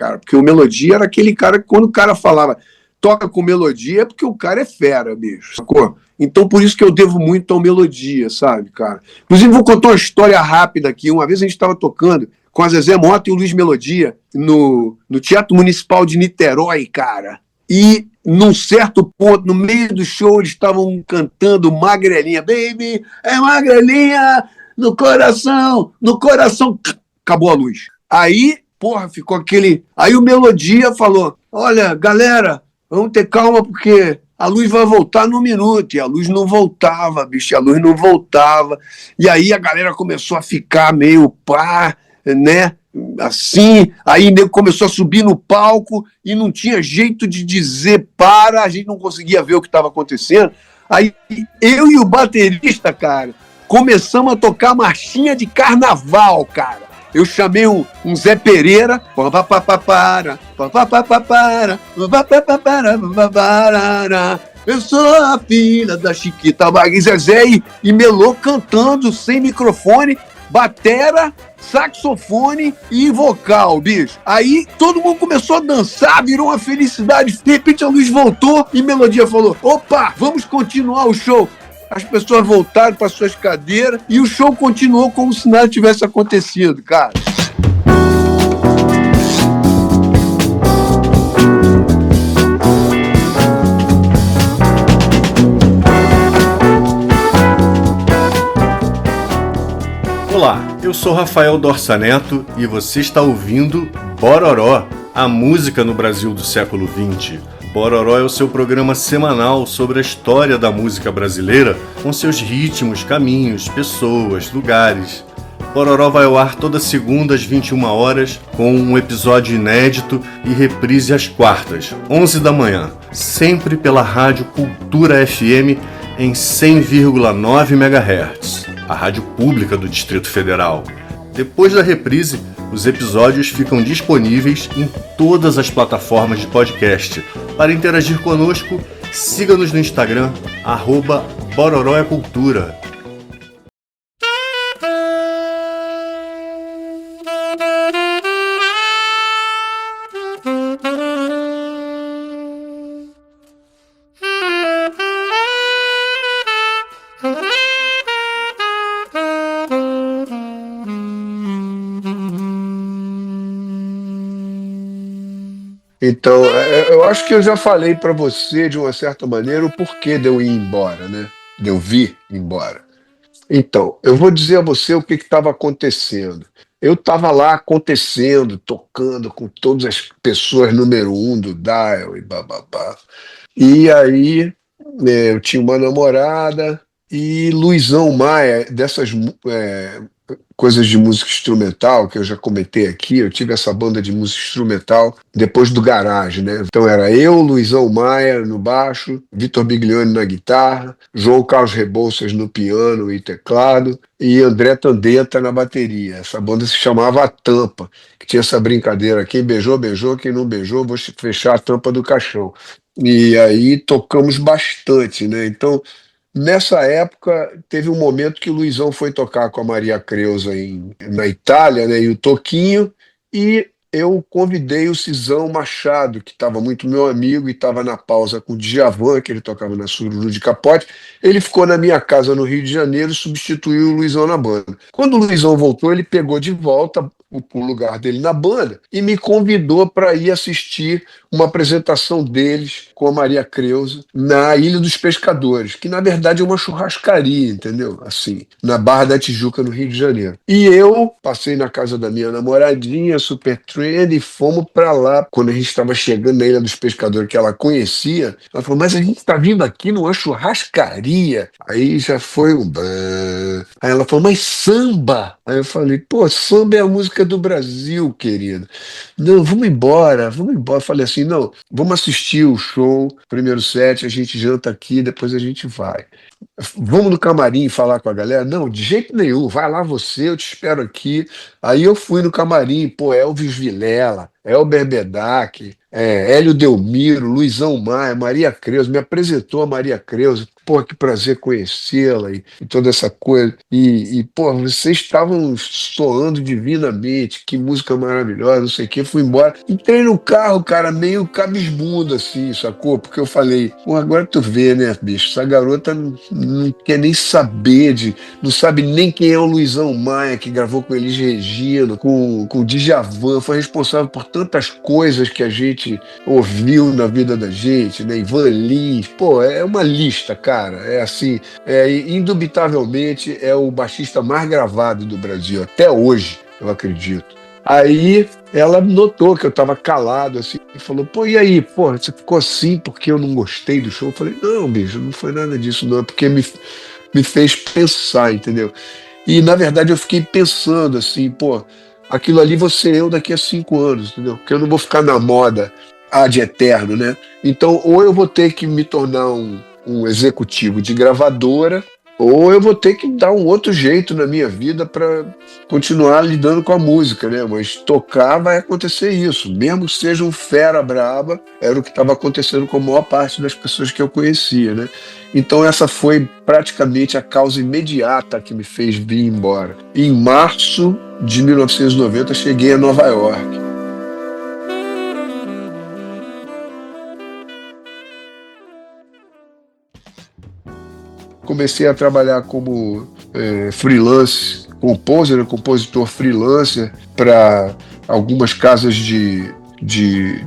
cara, porque o Melodia era aquele cara que quando o cara falava toca com Melodia é porque o cara é fera, bicho, sacou? Então por isso que eu devo muito ao Melodia, sabe, cara? Inclusive vou contar uma história rápida aqui. Uma vez a gente estava tocando com a Zezé Mota e o Luiz Melodia no Teatro Municipal de Niterói, cara. E num certo ponto, no meio do show, eles estavam cantando Magrelinha. Baby, é Magrelinha no coração, no coração. Acabou a luz. Aí, porra, ficou aquele... Aí o Melodia falou, olha, galera, vamos ter calma porque a luz vai voltar num minuto. E a luz não voltava, bicho, a luz não voltava. E aí a galera começou a ficar meio pá, né? Assim, aí o nego começou a subir no palco e não tinha jeito de dizer para, a gente não conseguia ver o que estava acontecendo. Aí eu e o baterista, cara, começamos a tocar marchinha de carnaval, cara. Eu chamei um Zé Pereira, eu sou a filha da Chiquita, Zezé e Melô cantando sem microfone, batera, saxofone e vocal, bicho. Aí todo mundo começou a dançar, virou uma felicidade. De repente a luz voltou e Melodia falou, opa, vamos continuar o show. As pessoas voltaram para suas cadeiras e o show continuou como se nada tivesse acontecido, cara. Olá, eu sou Rafael Dorsaneto e você está ouvindo Bororó, a música no Brasil do século XX. Bororó é o seu programa semanal sobre a história da música brasileira, com seus ritmos, caminhos, pessoas, lugares. Bororó vai ao ar toda segunda às 21 horas, com um episódio inédito e reprise às quartas, 11 da manhã, sempre pela Rádio Cultura FM em 100,9 MHz, a rádio pública do Distrito Federal. Depois da reprise, os episódios ficam disponíveis em todas as plataformas de podcast. Para interagir conosco, siga-nos no Instagram, @Bororó-é-Cultura. Então, eu acho que eu já falei para você, de uma certa maneira, o porquê de eu ir embora, né? De eu vir embora. Então, eu vou dizer a você o que estava acontecendo. Eu estava lá acontecendo, tocando com todas as pessoas número 1 do Dial e bababá. E aí, eu tinha uma namorada e Luizão Maia, dessas coisas de música instrumental, que eu já comentei aqui, eu tive essa banda de música instrumental depois do Garage, né? Então era eu, Luizão Maia no baixo, Vitor Biglione na guitarra, João Carlos Rebouças no piano e teclado, e André Tandeta na bateria. Essa banda se chamava A Tampa, que tinha essa brincadeira, quem beijou, beijou, quem não beijou, vou fechar a tampa do caixão. E aí tocamos bastante, né? Então, nessa época, teve um momento que o Luizão foi tocar com a Maria Creuza na Itália, né, e o Toquinho, e eu convidei o Cisão Machado, que estava muito meu amigo e estava na pausa com o Djavan, que ele tocava na Sururu de Capote. Ele ficou na minha casa no Rio de Janeiro e substituiu o Luizão na banda. Quando o Luizão voltou, ele pegou de volta o lugar dele na banda e me convidou para ir assistir uma apresentação deles com a Maria Creuza na Ilha dos Pescadores, que na verdade é uma churrascaria, entendeu? Assim, na Barra da Tijuca, no Rio de Janeiro. E eu passei na casa da minha namoradinha, super trend, e fomos para lá. Quando a gente estava chegando na Ilha dos Pescadores, que ela conhecia, ela falou, mas a gente está vindo aqui numa churrascaria. Aí já foi um... Aí ela falou, mas samba? Aí eu falei, pô, samba é a música do Brasil, querido. Não, vamos embora, vamos embora. Eu falei assim, não, vamos assistir o show, primeiro set, a gente janta aqui, depois a gente vai. vamos no camarim falar com a galera? Não, de jeito nenhum, vai lá você, eu te espero aqui. Aí eu fui no camarim, pô, Elvis Vilela, Elber Bedak, Hélio Delmiro, Luizão Maia, Maria Creuza, me apresentou a Maria Creuza. Pô, que prazer conhecê-la e toda essa coisa. Pô, vocês estavam soando divinamente, que música maravilhosa, não sei o quê. Fui embora. Entrei no carro, cara, meio cabismundo, assim, sacou? Porque eu falei, pô, agora tu vê, né, bicho? Essa garota não quer nem saber não sabe nem quem é o Luizão Maia, que gravou com Elis Regina, com o Djavan, foi responsável por tantas coisas que a gente ouviu na vida da gente, né? Ivan Lins, pô, é uma lista, cara. É assim, indubitavelmente é o baixista mais gravado do Brasil, até hoje, eu acredito. Aí ela notou que eu estava calado, assim, e falou, pô, e aí, pô, você ficou assim porque eu não gostei do show? Eu falei, não, bicho, não foi nada disso, não, é porque me fez pensar, entendeu? E, na verdade, eu fiquei pensando assim, pô, aquilo ali vou ser eu daqui a 5 anos, entendeu? Porque eu não vou ficar na moda ad eterno, né? Então, ou eu vou ter que me tornar um executivo de gravadora, ou eu vou ter que dar um outro jeito na minha vida para continuar lidando com a música, né? Mas tocar vai acontecer isso, mesmo que seja um fera braba, era o que estava acontecendo com a maior parte das pessoas que eu conhecia, né? Então essa foi praticamente a causa imediata que me fez vir embora. Em março de 1990 cheguei a Nova York. Comecei a trabalhar como freelance, compositor freelancer para algumas casas de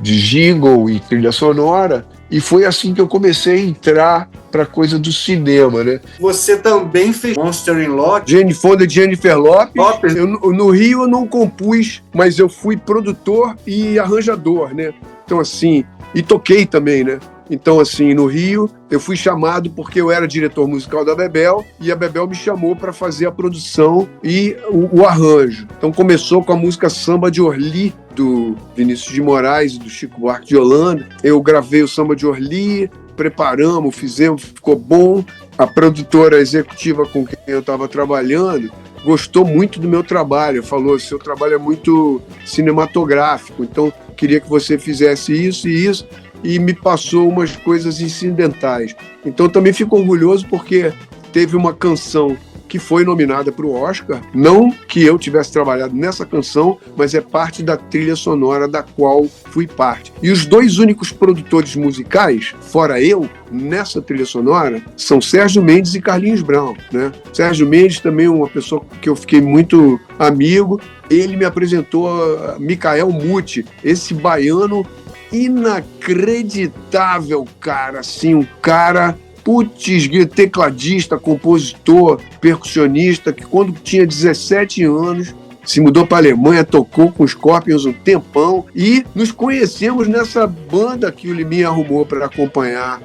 jingle e trilha sonora, e foi assim que eu comecei a entrar para a coisa do cinema, né? Você também fez Monster in Law? Jane Fonda e Jennifer Lopez. No Rio eu não compus, mas eu fui produtor e arranjador, né? Então assim, e toquei também, né? Então, assim, no Rio, eu fui chamado porque eu era diretor musical da Bebel e a Bebel me chamou para fazer a produção e o arranjo. Então, começou com a música Samba de Orly, do Vinícius de Moraes e do Chico Buarque de Holanda. Eu gravei o Samba de Orly, preparamos, fizemos, ficou bom. A produtora executiva com quem eu estava trabalhando gostou muito do meu trabalho, falou, seu trabalho é muito cinematográfico, então queria que você fizesse isso e isso, e me passou umas coisas incidentais. Então também fico orgulhoso porque teve uma canção que foi nominada para o Oscar, não que eu tivesse trabalhado nessa canção, mas é parte da trilha sonora da qual fui parte. E os 2 únicos produtores musicais, fora eu, nessa trilha sonora, são Sérgio Mendes e Carlinhos Brown, né? Sérgio Mendes também é uma pessoa que eu fiquei muito amigo, ele me apresentou a Micael Muti, esse baiano inacreditável, cara, assim, um cara, putz, tecladista, compositor, percussionista, que quando tinha 17 anos se mudou para a Alemanha, tocou com os Scorpions um tempão e nos conhecemos nessa banda que o Liminha arrumou para acompanhar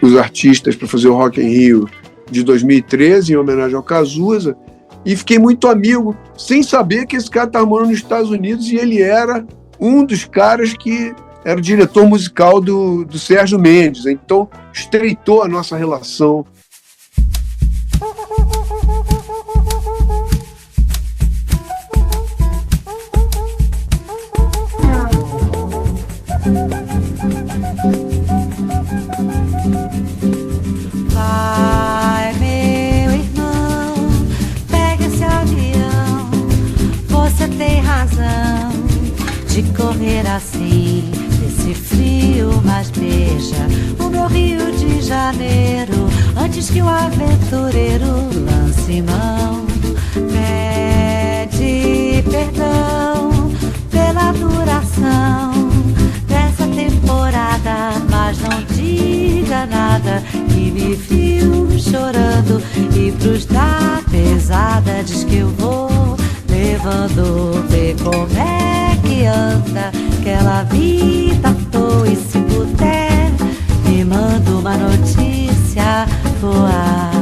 os artistas para fazer o Rock in Rio de 2013, em homenagem ao Cazuza, e fiquei muito amigo, sem saber que esse cara estava morando nos Estados Unidos e ele era um dos caras que era o diretor musical do Sérgio Mendes. Então, estreitou a nossa relação. Vai, meu irmão, pega esse avião. Você tem razão de correr assim, desse frio, mas beija o meu Rio de Janeiro antes que o aventureiro lance mão. Pede perdão pela duração dessa temporada, mas não diga nada que me viu chorando e pros da pesada diz que eu vou levando, vê como é que anda aquela vida à toa, e se puder me manda uma notícia boa.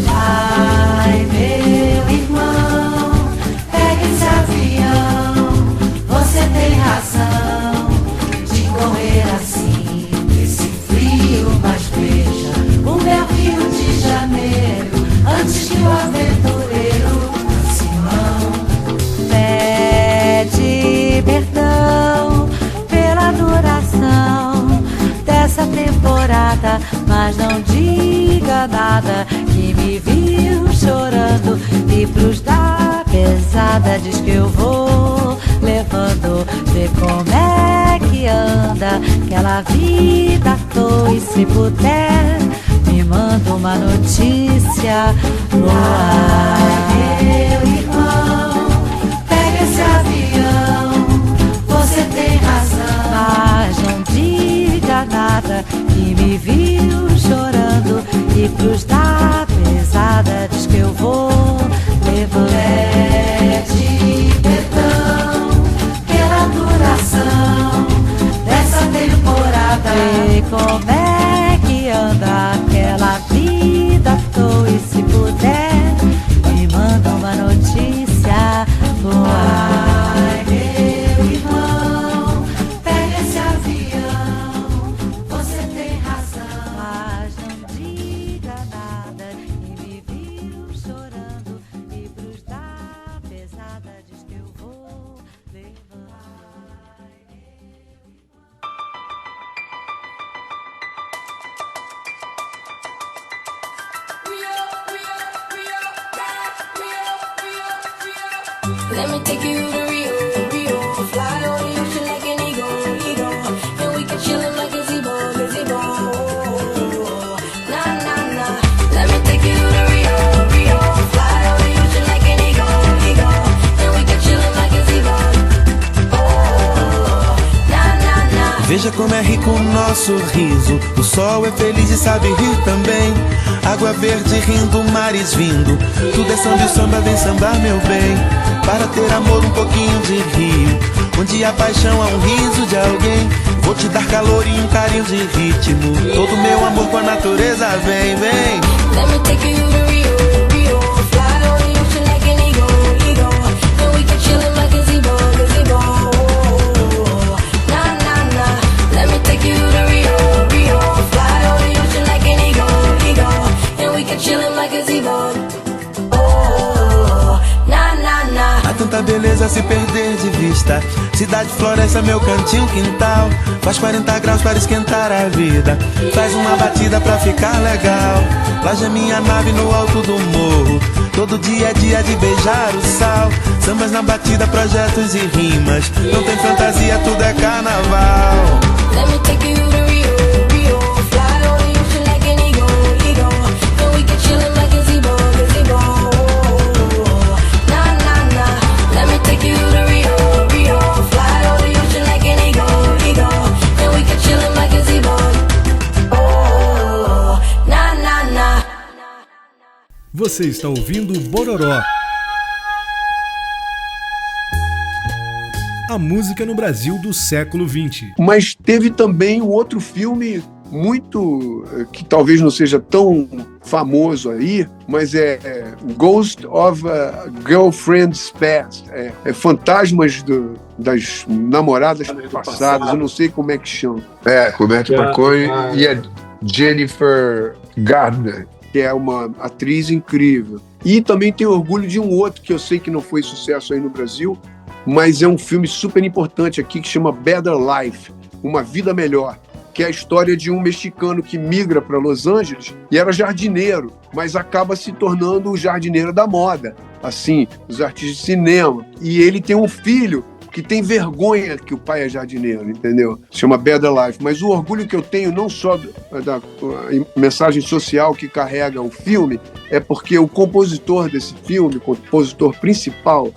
Ai, meu irmão, pega esse avião, você tem razão de correr assim, antes que o aventureiro Simão pede perdão pela duração dessa temporada, mas não diga nada que me viu chorando. E pros da pesada diz que eu vou levando, vê como é que anda aquela vida à toa. E se puder me manda uma notícia no ar. Meu irmão, pega esse avião, você tem razão, mas não diga nada que me viu chorando. E pros da pesada diz que eu vou levando. Pede perdão pela duração dessa temporada. E como é que anda aquela vida à toa. E se puder me manda uma notícia boa. Ai, meu irmão, pega esse avião, você tem razão, mas não diga nada que me viu chorando. E pros da pesada diz que eu vou levando. Let me take you to Rio, Rio. Fly over the ocean like an eagle, eagle. And we can chillin' like gazebo, gazebo. Nah, nah, nah. Let me take you to Rio, Rio. Fly over the ocean like an eagle, eagle. And we can chillin' like gazebo. Nah, nah, nah. Veja como é rico o nosso riso. O sol é feliz e sabe rir também. Água verde rindo, mares vindo. Tudo é samba e o samba vem sambar, meu bem. Para ter amor um pouquinho de rio, onde a paixão é um riso de alguém. Vou te dar calor e um carinho de ritmo. Todo meu amor com a natureza vem, vem. Let me take you to Rio, Rio. Fly over the ocean like an eagle, eagle. And we can chillin' like gazebo, gazebo. Nah, nah, nah. Let me take you to Rio, Rio. Fly over the ocean like an eagle, eagle. And we can chillin' like gazebo. Nah, nah, nah. Há tanta beleza a se perder de vista. Cidade, floresta, meu cantinho, quintal. Faz 40 graus para esquentar a vida. Faz uma batida pra ficar legal. Laje é minha nave no alto do morro. Todo dia é dia de beijar o sal. Sambas na batida, projetos e rimas. Não tem fantasia, tudo é carnaval. Let me take you to Rio, Rio. Fly over the ocean like an eagle, eagle. And we can chillin' like gazebo, gazebo. Nah, nah, nah. Let me take you to Rio, Rio. Fly over the ocean like an eagle, eagle. And we can chillin' like gazebo. Nah, nah, nah. Você está ouvindo Bororó. A música no Brasil do século XX. Mas teve também um outro filme muito, que talvez não seja tão famoso aí, mas é Ghost of a Girlfriend's Past, Fantasmas das namoradas passadas, eu não sei como é que chama. Com o Matthew McConaughey e a Jennifer Gardner, que é uma atriz incrível. E também tem orgulho de um outro que eu sei que não foi sucesso aí no Brasil, mas é um filme super importante aqui que chama Better Life, Uma Vida Melhor, que é a história de um mexicano que migra para Los Angeles e era jardineiro, mas acaba se tornando o jardineiro da moda, assim, os artistas de cinema. E ele tem um filho que tem vergonha que o pai é jardineiro, entendeu? Se chama Better Life. Mas o orgulho que eu tenho, não só da mensagem social que carrega o filme, é porque o compositor desse filme, o compositor principal,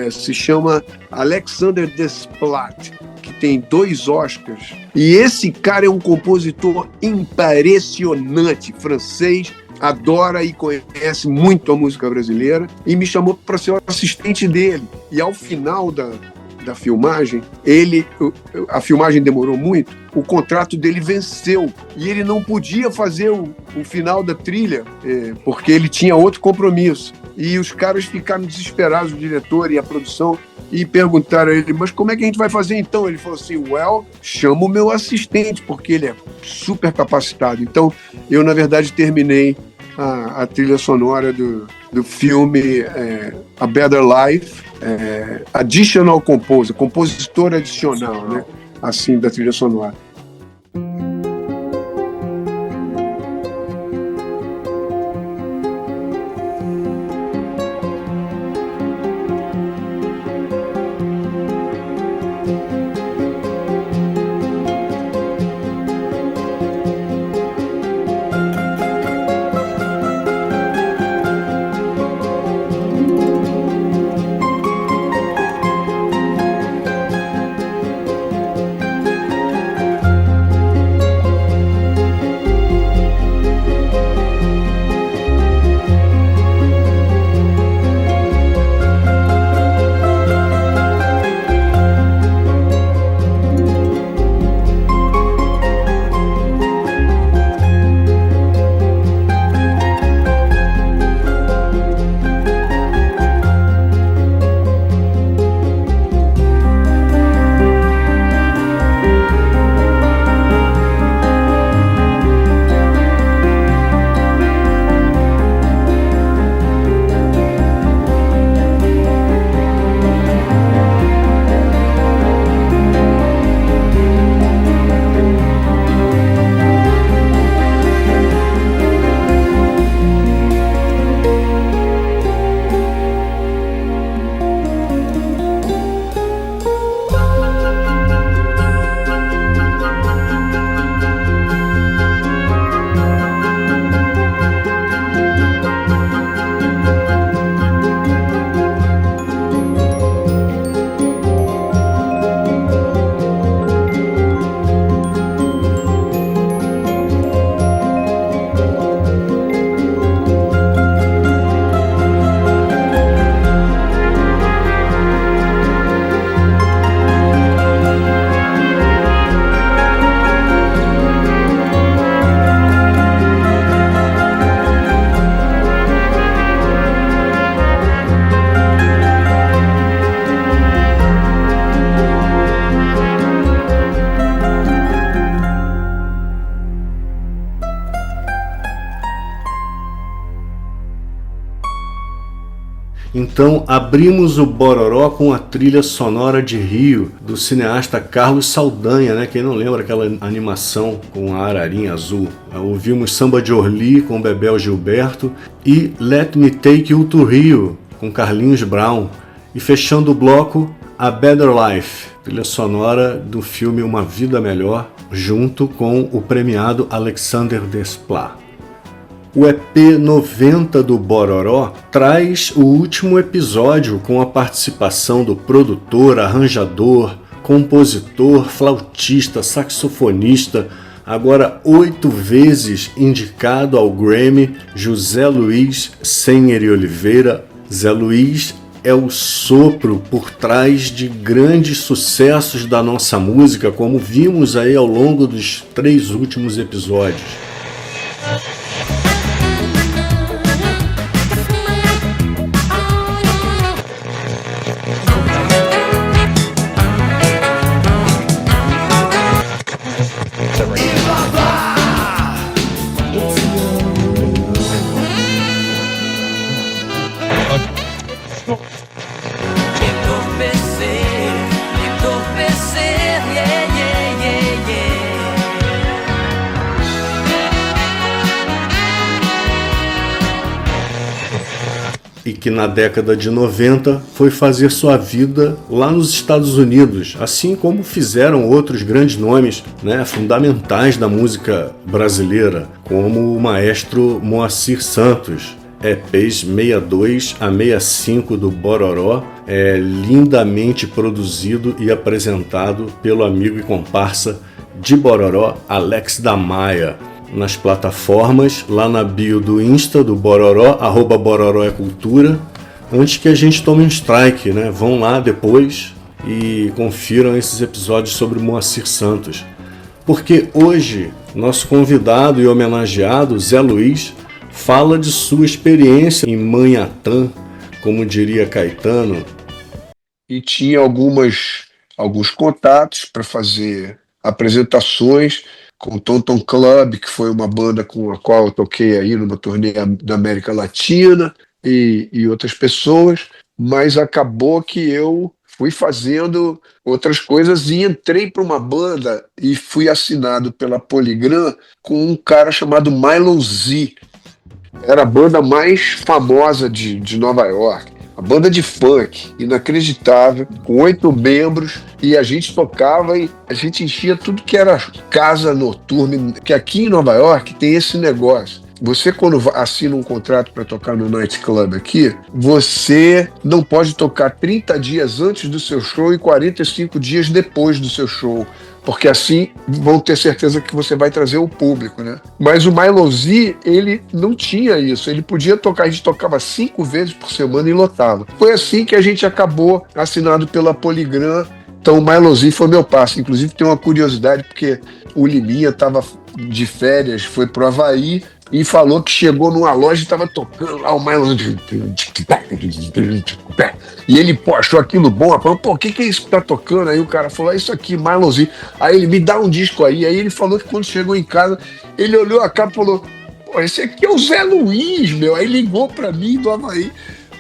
se chama Alexander Desplat, que tem 2 Oscars. E esse cara é um compositor impressionante, francês, adora e conhece muito a música brasileira, e me chamou para ser o assistente dele. E ao final da filmagem, a filmagem demorou muito, o contrato dele venceu e ele não podia fazer o final da trilha, porque ele tinha outro compromisso. E os caras ficaram desesperados, o diretor e a produção, e perguntaram a ele, mas como é que a gente vai fazer então? Ele falou assim, chama o meu assistente, porque ele é super capacitado. Então, eu, na verdade, terminei a trilha sonora do filme A Better Life, additional composer, compositor adicional, né? Assim, da trilha sonora. Então abrimos o Bororó com a trilha sonora de Rio, do cineasta Carlos Saldanha, né? Quem não lembra aquela animação com a ararinha azul? Ouvimos Samba de Orly com Bebel Gilberto e Let Me Take You to Rio com Carlinhos Brown. E fechando o bloco, A Better Life, trilha sonora do filme Uma Vida Melhor, junto com o premiado Alexander Desplat. O EP 90 do Bororó traz o último episódio com a participação do produtor, arranjador, compositor, flautista, saxofonista, agora 8 vezes indicado ao Grammy, José Luiz Senheri Oliveira. Zé Luiz é o sopro por trás de grandes sucessos da nossa música, como vimos aí ao longo dos 3 últimos episódios. E que na década de 90 foi fazer sua vida lá nos Estados Unidos, assim como fizeram outros grandes nomes, né, fundamentais da música brasileira, como o maestro Moacir Santos. EPs 62 a 65 do Bororó é lindamente produzido e apresentado pelo amigo e comparsa de Bororó, Alex da Maia. Nas plataformas, lá na bio do Insta do Bororó, @Bororó é Cultura, antes que a gente tome um strike, né? Vão lá depois e confiram esses episódios sobre Moacir Santos. Porque hoje, nosso convidado e homenageado, Zé Luiz, fala de sua experiência em Manhattan, como diria Caetano. E tinha alguns contatos para fazer apresentações com o Tonton Club, que foi uma banda com a qual eu toquei aí numa turnê da América Latina, e outras pessoas, mas acabou que eu fui fazendo outras coisas e entrei para uma banda e fui assinado pela Polygram com um cara chamado Milo Z. Era a banda mais famosa de Nova York. A banda de funk, inacreditável, com 8 membros, e a gente tocava e a gente enchia tudo que era casa noturna, que aqui em Nova York tem esse negócio. Você, quando assina um contrato para tocar no nightclub aqui, você não pode tocar 30 dias antes do seu show e 45 dias depois do seu show, porque assim vão ter certeza que você vai trazer o público, né? Mas o Milo Z, ele não tinha isso, ele podia tocar, a gente tocava 5 vezes por semana e lotava. Foi assim que a gente acabou assinado pela Polygram. Então o Milo Z foi meu passo. Inclusive tem uma curiosidade, porque o Liminha estava de férias, foi pro Havaí, e falou que chegou numa loja e estava tocando lá o Milo Z. E ele, pô, achou aquilo bom. Falou, pô, o que é isso que tá tocando? Aí o cara falou, é isso aqui, Milo Z. Aí ele, me dá um disco aí. Aí ele falou que quando chegou em casa, ele olhou a capa e falou, pô, esse aqui é o Zé Luiz, meu. Aí ligou pra mim do Havaí.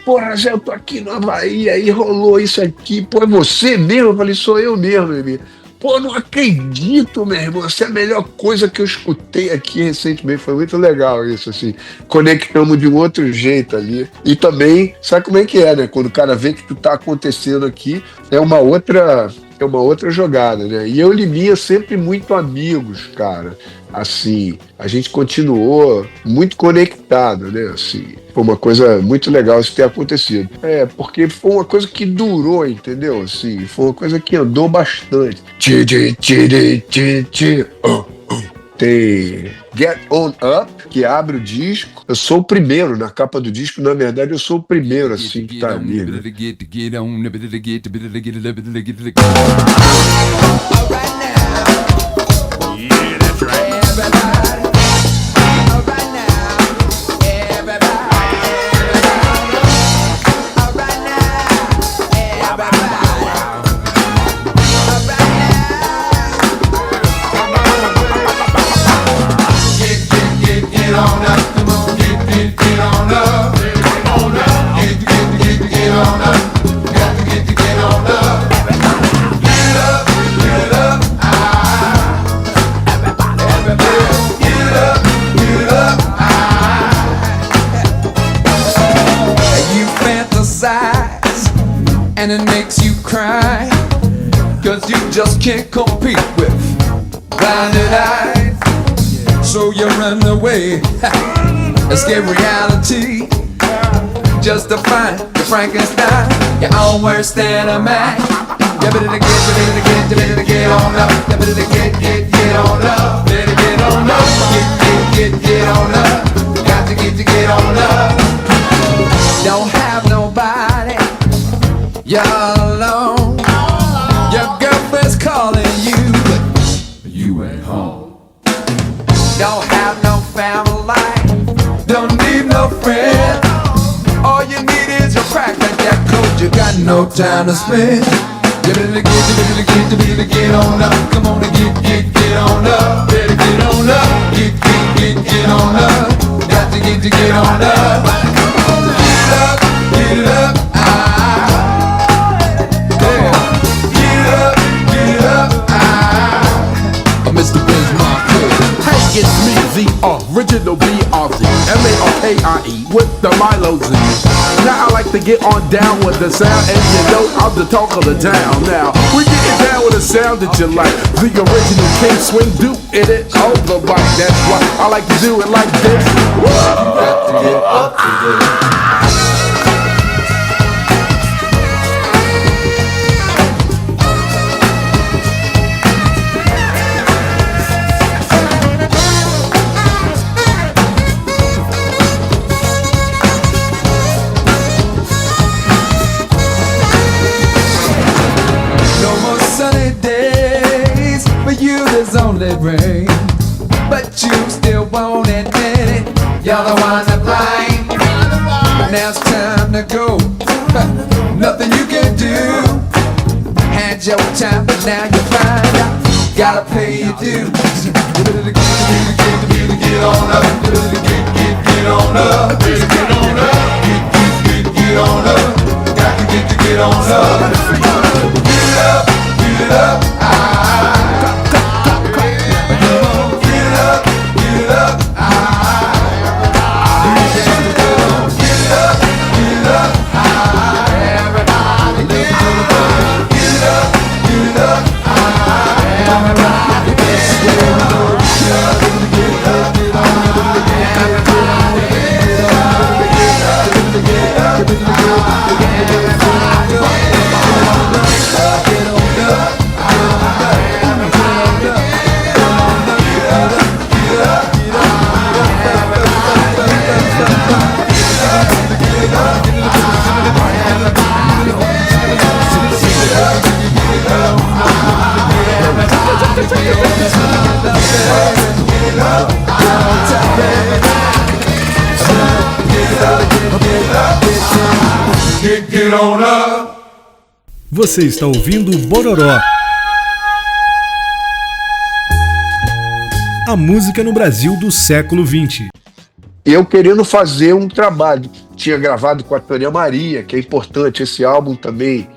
Porra, Zé, eu tô aqui no Havaí, aí rolou isso aqui. Pô, é você mesmo? Eu falei, sou eu mesmo, meu amigo. Pô, não acredito, meu irmão. Essa é a melhor coisa que eu escutei aqui recentemente. Foi muito legal isso, assim. Conectamos de um outro jeito ali. E também, sabe como é que é, né? Quando o cara vê que tu tá acontecendo aqui, é uma outra jogada, né? E eu e Liminha sempre muito amigos, cara. Assim, a gente continuou muito conectado, né? Assim, foi uma coisa muito legal isso ter acontecido. Porque foi uma coisa que durou, entendeu? Assim, foi uma coisa que andou bastante. Tem Get On Up, que abre o disco. Eu sou o primeiro na capa do disco, na verdade eu sou o primeiro, assim, que tá ali, né? And it makes you cry, 'cause you just can't compete with blinded eyes. So you run away, escape reality, just to find the Frankenstein, your own worst enemy. You better get on up, you better get on up, better get on up, get on up, got to get on up. Don't have nobody, you're alone. Your girlfriend's calling you, but you ain't home. Don't have no family, don't need no friend. All you need is your crack like that coat. You got no time to spend. You better get on up. Come on and get on up. Better get on up. Get on up. Got to get on up. Get up. Mr. Bismarck. Hey, it's me, the original B.R.Z. M-A-R-K-I-E with the Milo Z. Now I like to get on down with the sound, and you know I'm the talk of the town. Now we getting down with the sound that you like. The original King Swing do it on the bike. That's why I like to do it like this. You got to get up to this. There's only rain, but you still won't admit it. You're the one to blame. Now it's time to go. Nothing you can do. Had your time, but now you find out. Gotta pay your dues. Get on up, get on up, get on up, get on up, got to get on up. Get up, get up, get up, get up, get on up. Você está ouvindo Bororó. A música no Brasil do século XX. Eu querendo fazer um trabalho. Tinha gravado com a Tânia Maria, que é importante esse álbum também.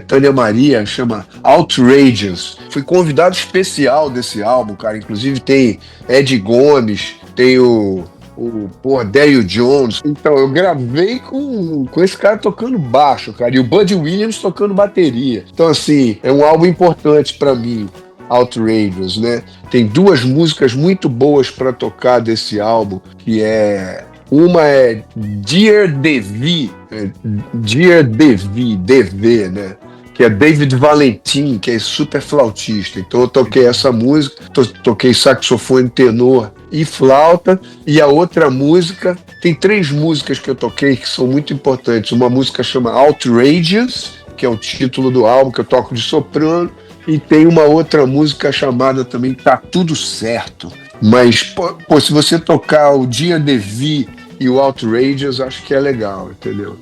Tânia Maria, chama Outrageous. Fui convidado especial desse álbum, cara. Inclusive tem Ed Gomes, tem o Dério Jones. Então eu gravei com esse cara tocando baixo, cara, e o Buddy Williams tocando bateria. Então assim, é um álbum importante pra mim, Outrageous, né? Tem duas músicas muito boas pra tocar desse álbum, que uma é Dear DV, DV, né? Que é David Valentin, que é super flautista. Então eu toquei essa música, toquei saxofone tenor e flauta, e a outra música, tem 3 músicas que eu toquei que são muito importantes. Uma música chama Outrageous, que é o título do álbum, que eu toco de soprano, e tem uma outra música chamada também Tá Tudo Certo. Mas, pô, se você tocar o Dia de Vi e o Outrageous, acho que é legal, entendeu?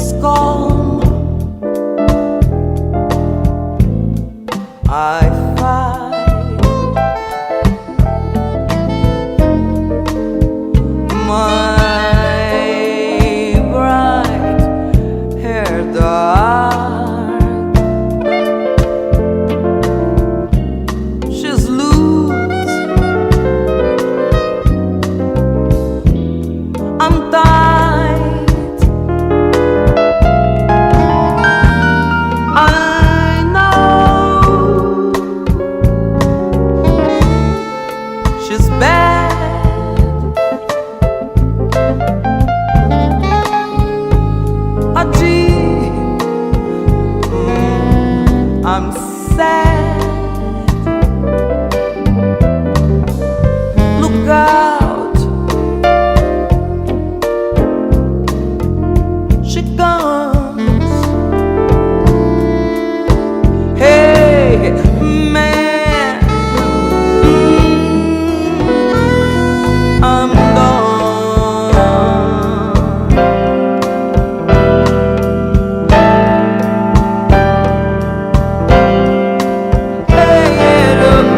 is calm, I find my bright hair dark. She's loose, I'm tight. I know she's bad. Ah, gee, I'm sad. Look out, she comes. Hey, man, I'm gone. Hey, look,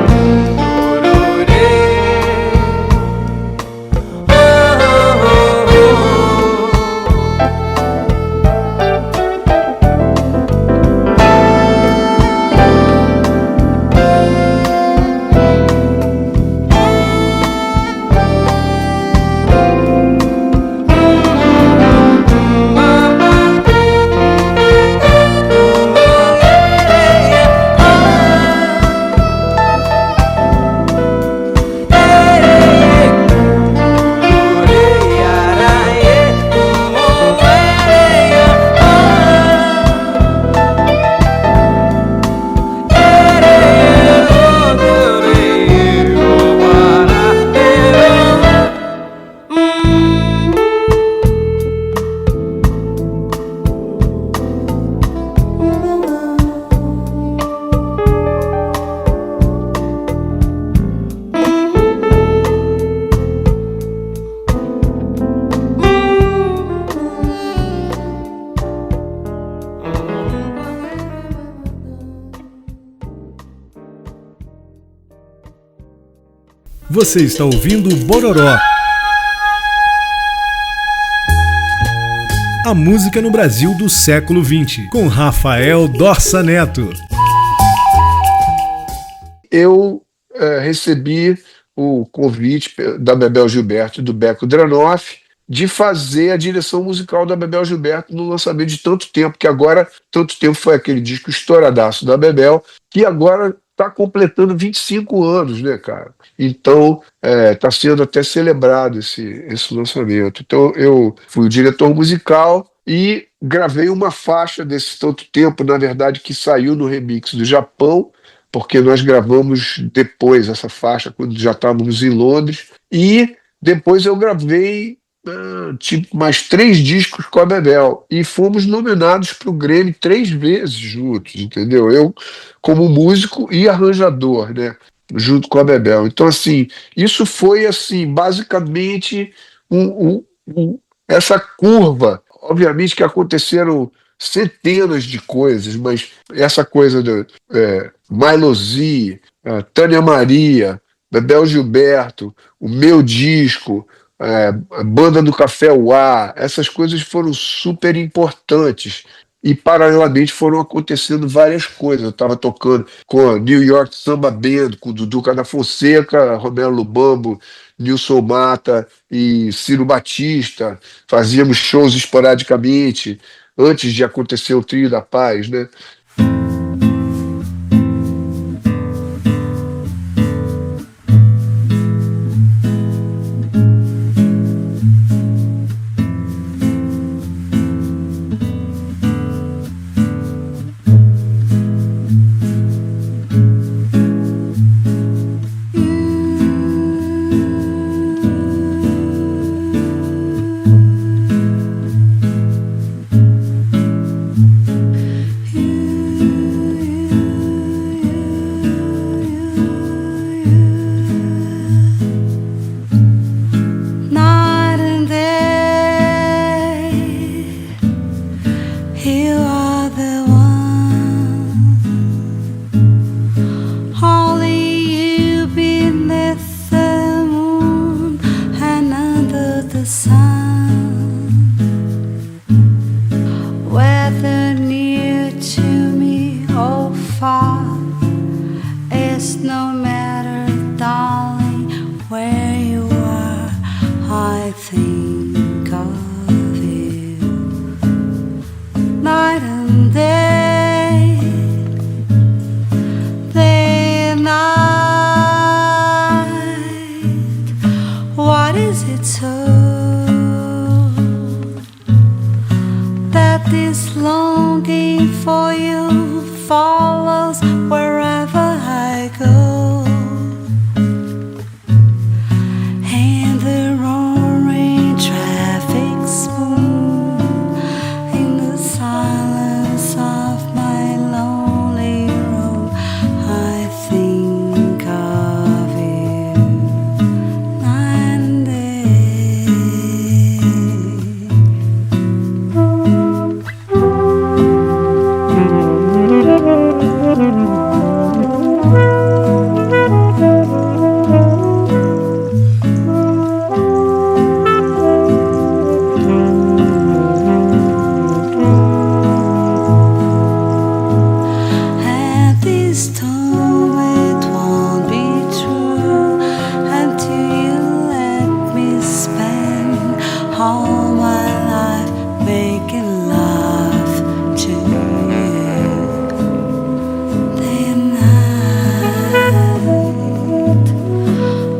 Você está ouvindo Bororó. A música no Brasil do século XX, com Rafael Dorsa Neto. Eu recebi o convite da Bebel Gilberto e do Beco Dranoff de fazer a direção musical da Bebel Gilberto no lançamento de Tanto Tempo, que agora, Tanto Tempo foi aquele disco estouradaço da Bebel, que agora está completando 25 anos, né, cara? Então, está sendo até celebrado esse lançamento. Então, eu fui o diretor musical e gravei uma faixa desse Tanto Tempo, na verdade, que saiu no remix do Japão, porque nós gravamos depois essa faixa, quando já estávamos em Londres, e depois eu gravei tipo, mais 3 discos com a Bebel, e fomos nominados para o Grammy 3 vezes juntos, entendeu? Eu como músico e arranjador, né, junto com a Bebel. Então, assim, isso foi, assim, basicamente essa curva. Obviamente que aconteceram centenas de coisas, mas essa coisa do Milo Z, Tânia Maria, Bebel Gilberto, o meu disco, a banda do Café Uá, essas coisas foram super importantes. E, paralelamente, foram acontecendo várias coisas. Eu estava tocando com a New York Samba Band, com o Dudu Cadafonseca, Romero Lubambo, Nilson Mata e Ciro Batista. Fazíamos shows esporadicamente, antes de acontecer o Trio da Paz, né? You You are the one, only you beneath the moon and under the sun. Whether near to me or far, it's no matter, darling, where you are. I think of you night and day, day and night. What is it so that this longing for you follows wherever I go? And the roaring traffic spoon in the silence of my lonely room, I think of you night and day. At this time it won't be true until you let me spend all my life making love to you. Day and night,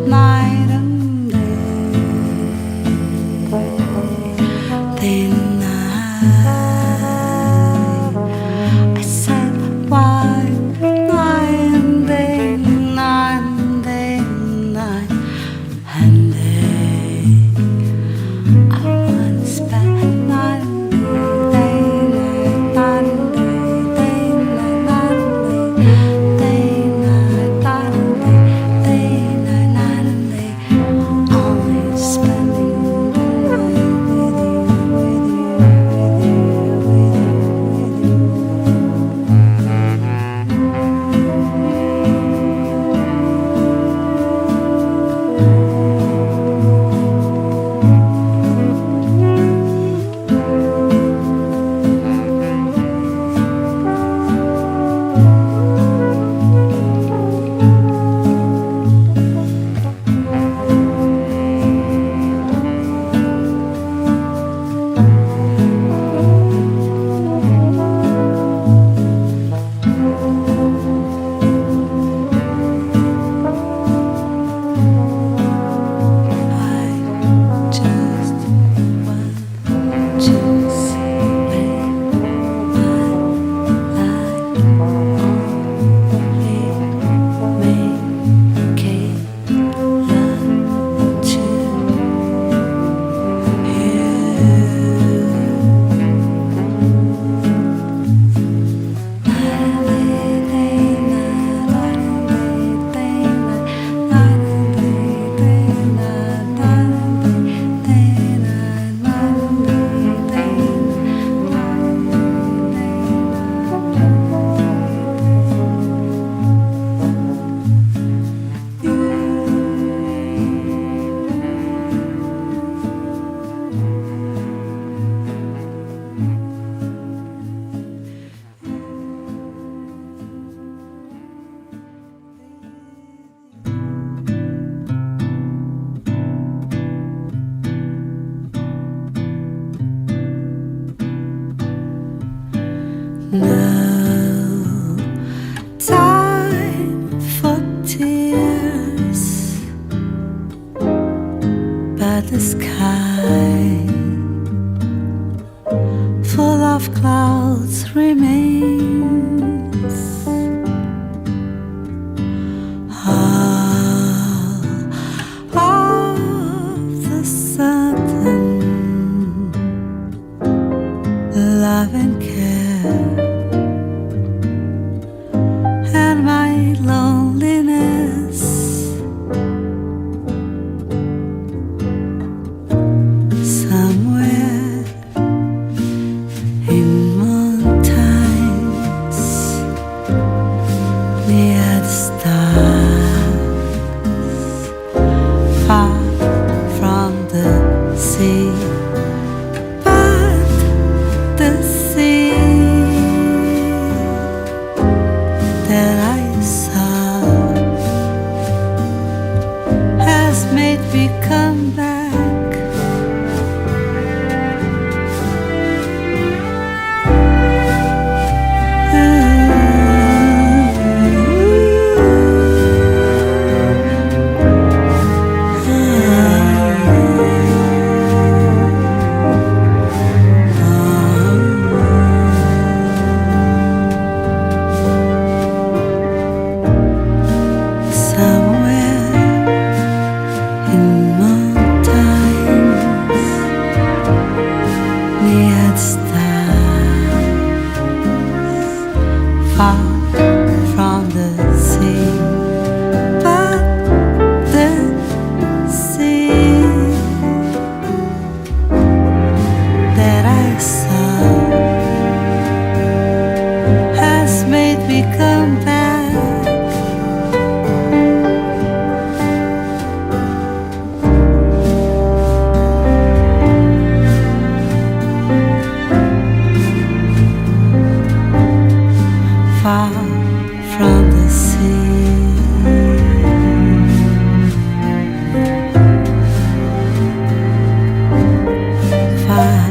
night and day, day and night. I said why night and day, night and day, night and day. I wanna spend night and day, night and day, day and night, day and night, day and night and day. Only spending the night with you, with you, with you, with you, I just want to spend my life only making love to no time for tears, but the sky full of clouds remains. All of the sudden, love and care and my loneliness somewhere in my far from the sea, but the sea that I saw has made me come back. Far from the sea, far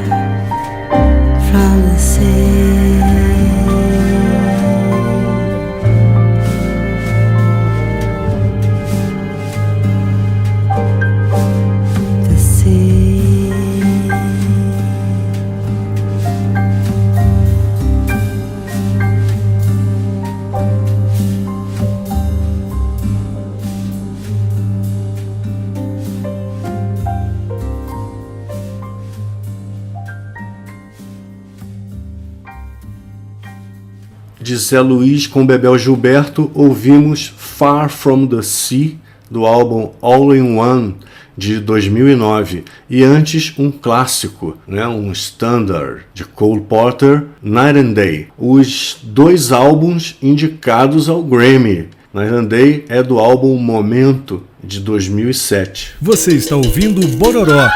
from the sea, the sea. De Zé Luiz com Bebel Gilberto, ouvimos Far From The Sea, do álbum All In One, de 2009. E antes, um clássico, um standard, de Cole Porter, Night and Day. Os dois álbuns indicados ao Grammy. Night and Day é do álbum Momento, de 2007. Você está ouvindo Bororó.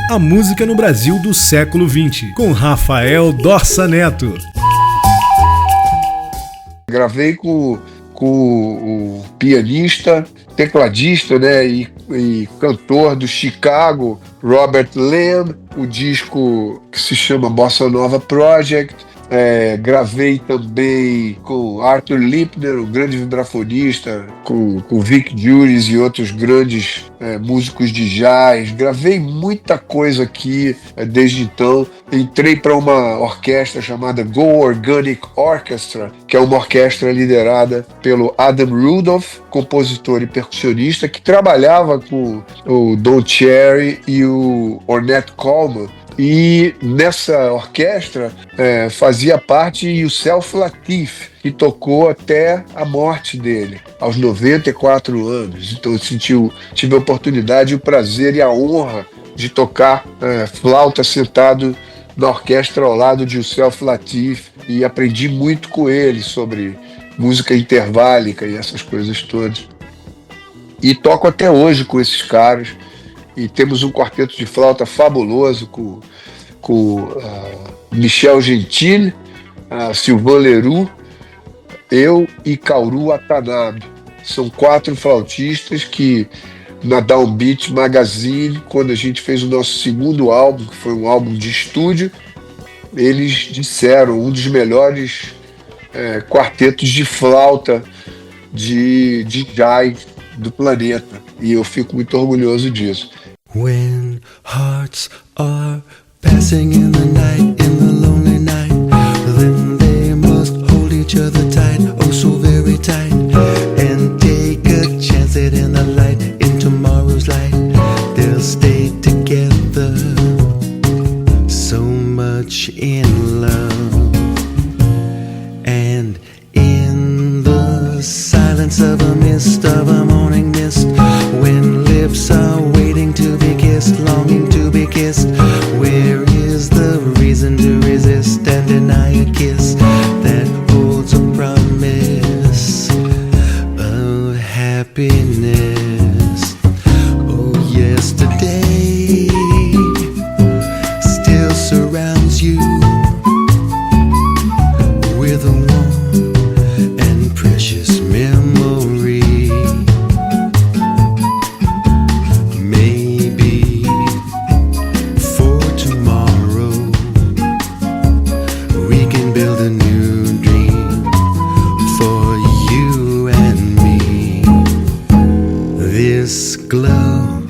A música no Brasil do século XX, com Rafael Dorsa Neto. Gravei com o pianista, tecladista, e cantor do Chicago, Robert Lamb, o disco que se chama Bossa Nova Project. Gravei também com Arthur Lipner, o grande vibrafonista, com Vic Juris e outros grandes músicos de jazz. Gravei muita coisa aqui desde então. Entrei para uma orquestra chamada Go Organic Orchestra, que é uma orquestra liderada pelo Adam Rudolph, compositor e percussionista, que trabalhava com o Don Cherry e o Ornette Coleman. E nessa orquestra fazia parte Youssef Lateef, que tocou até a morte dele, aos 94 anos. Então eu tive a oportunidade, o prazer e a honra de tocar flauta sentado na orquestra ao lado de Youssef Lateef, e aprendi muito com ele sobre música interválica e essas coisas todas. E toco até hoje com esses caras. E temos um quarteto de flauta fabuloso com Michel Gentile, Sylvain Leroux, eu e Kaoru Watanabe. São 4 flautistas que, na Downbeat Magazine, quando a gente fez o nosso segundo álbum, que foi um álbum de estúdio, eles disseram um dos melhores quartetos de flauta de jazz do planeta. E eu fico muito orgulhoso disso. When hearts are passing in the night, in the lonely night, then they must hold each other tight, oh so very tight, and take a chance that in the light, in tomorrow's light, they'll stay together, so much in love. And in the silence of a mist, of a morning mist, when lips are waiting to be kissed, longing to be kissed, where is the reason to resist and deny a kiss that holds a promise of happiness? Oh, yesterday still surrounds you with a warm and precious memory. Maybe for tomorrow we can build a new dream for you and me. This glow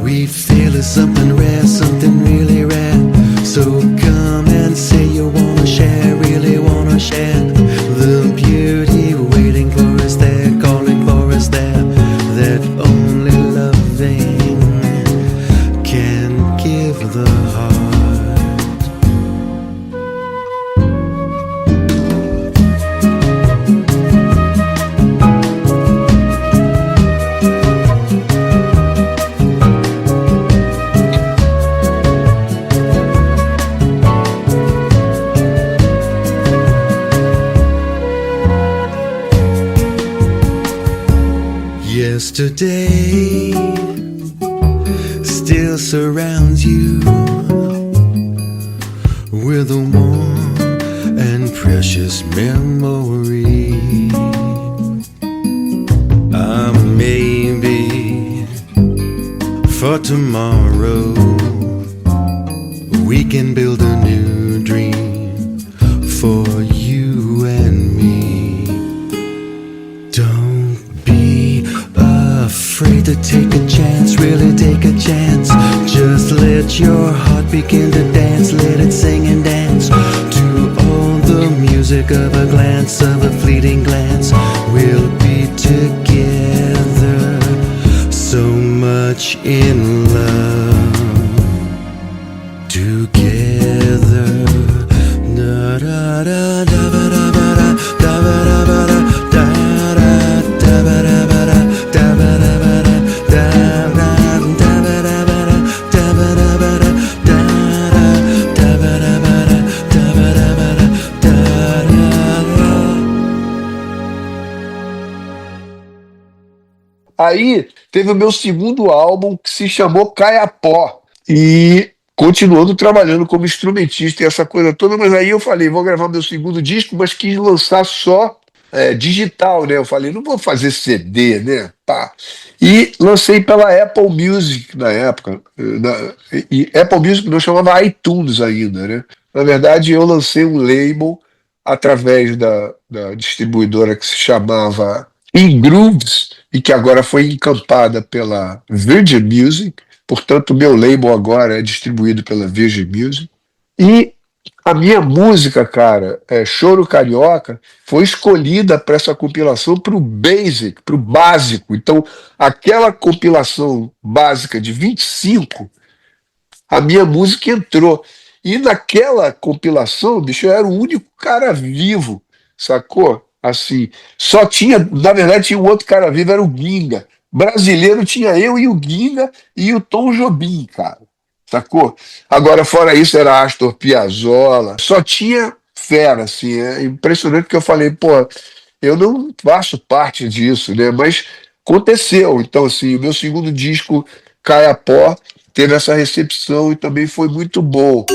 we feel is something rare, something really rare. So come and say you wanna share, really wanna share the beauty waiting for us there, calling for us there, that only loving can give the heart. Yesterday still surrounds you with a warm and precious memory. Maybe for tomorrow we can build a new dream for you and me. Don't be afraid to take a chance, really take a chance. Just let your heart begin to dance, let it sing and dance to all the music of a glance, of a fleeting glance. We'll be together, so much in love together. Da da da da ba da ba da da ba da ba da da da ba da ba da da ba da ba da da da da ba da ba da da ba da ba da da da ba da ba da da ba da ba da da da. Aí teve o meu segundo álbum que se chamou Caiapó. E continuando trabalhando como instrumentista e essa coisa toda, mas aí eu falei, vou gravar meu segundo disco, mas quis lançar só digital, né? Eu falei, não vou fazer CD, né? Pá. E lancei pela Apple Music na época. E Apple Music não chamava iTunes ainda, né? Na verdade, eu lancei um label através da distribuidora que se chamava Ingrooves e que agora foi encampada pela Virgin Music. Portanto, o meu label agora é distribuído pela Virgin Music. E a minha música, cara, Choro Carioca, foi escolhida para essa compilação para o Basic, para o básico. Então, aquela compilação básica de 25, a minha música entrou. E naquela compilação, bicho, eu era o único cara vivo, sacou? Assim, só tinha, na verdade, tinha um outro cara vivo, era o Ginga. Brasileiro tinha eu e o Ginga e o Tom Jobim, cara, sacou? Agora, fora isso, era Astor Piazzolla, só tinha fera, assim, é impressionante que eu falei, pô, eu não faço parte disso, né, mas aconteceu, então, assim, o meu segundo disco, Caiapó, teve essa recepção e também foi muito bom.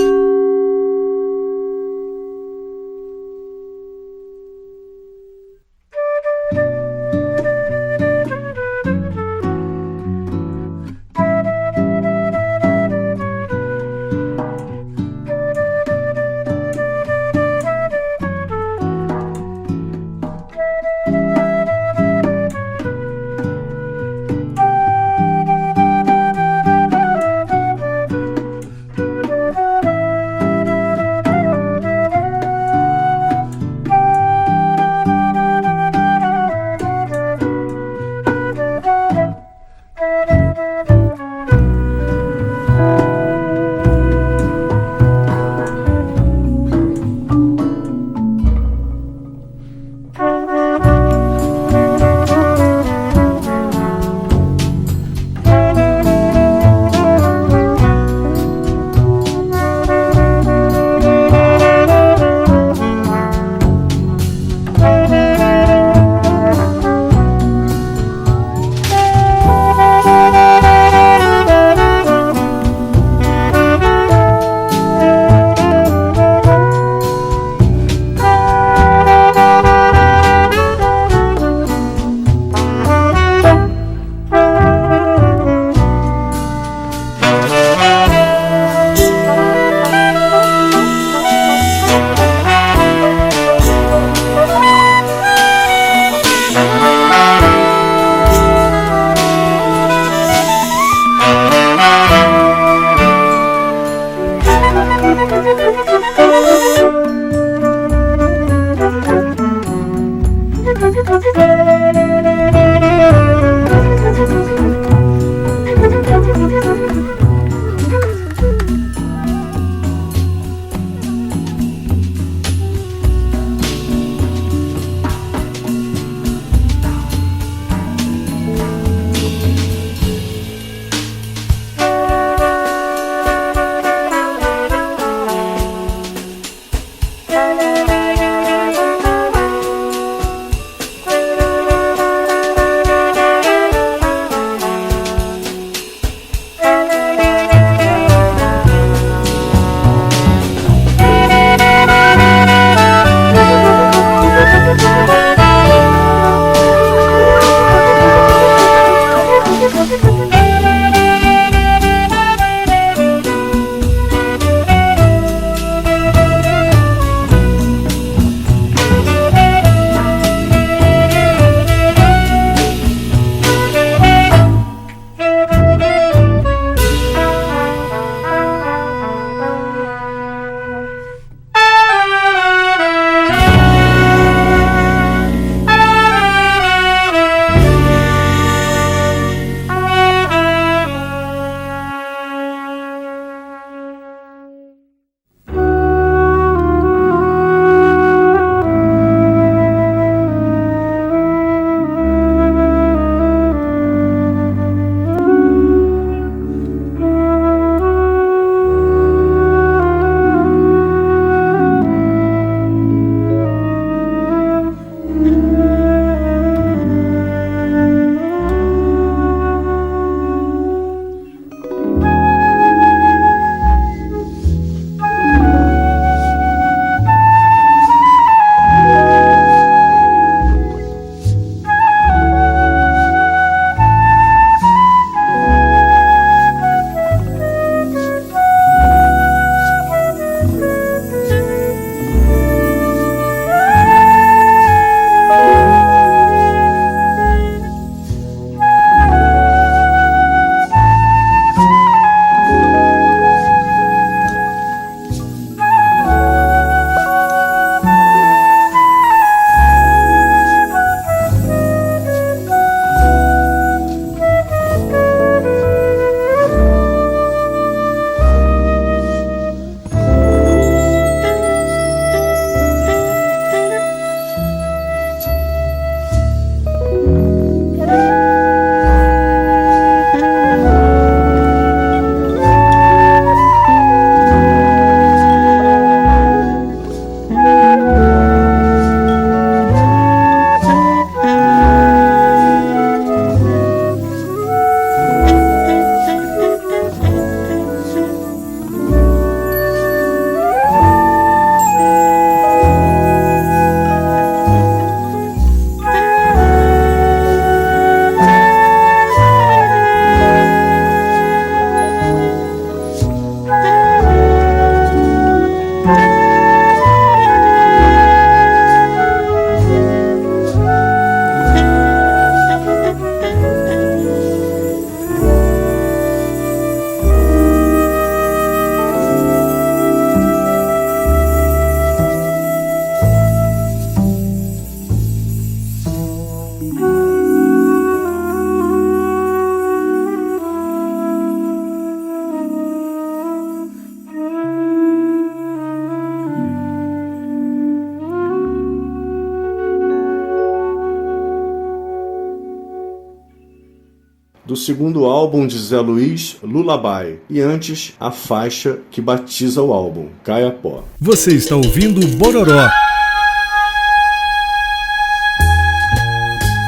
do segundo álbum de Zé Luiz, Lullaby, e antes a faixa que batiza o álbum, Caiapó. Você está ouvindo Bororó.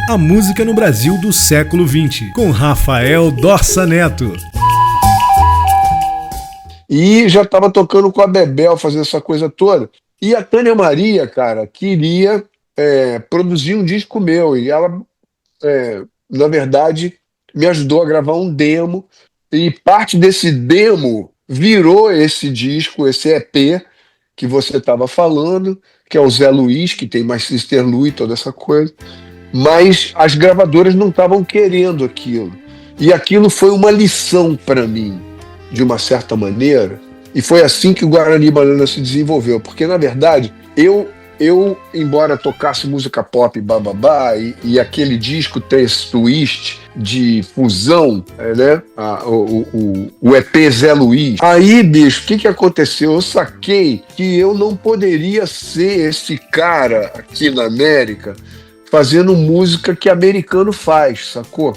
A música no Brasil do século XX, com Rafael Dorsa Neto. E já estava tocando com a Bebel, fazendo essa coisa toda. E a Tânia Maria, cara, queria produzir um disco meu. E ela, na verdade, me ajudou a gravar um demo. E parte desse demo virou esse disco, esse EP que você estava falando, que é o Zé Luiz, que tem mais Sister Lu e toda essa coisa. Mas as gravadoras não estavam querendo aquilo. E aquilo foi uma lição para mim, de uma certa maneira, e foi assim que o Guarani Banana se desenvolveu, porque, na verdade, eu embora tocasse música pop bababá, e aquele disco tem esse twist de fusão, né? O EP Zé Luiz. Aí, bicho, o que aconteceu? Eu saquei que eu não poderia ser esse cara aqui na América fazendo música que americano faz, sacou?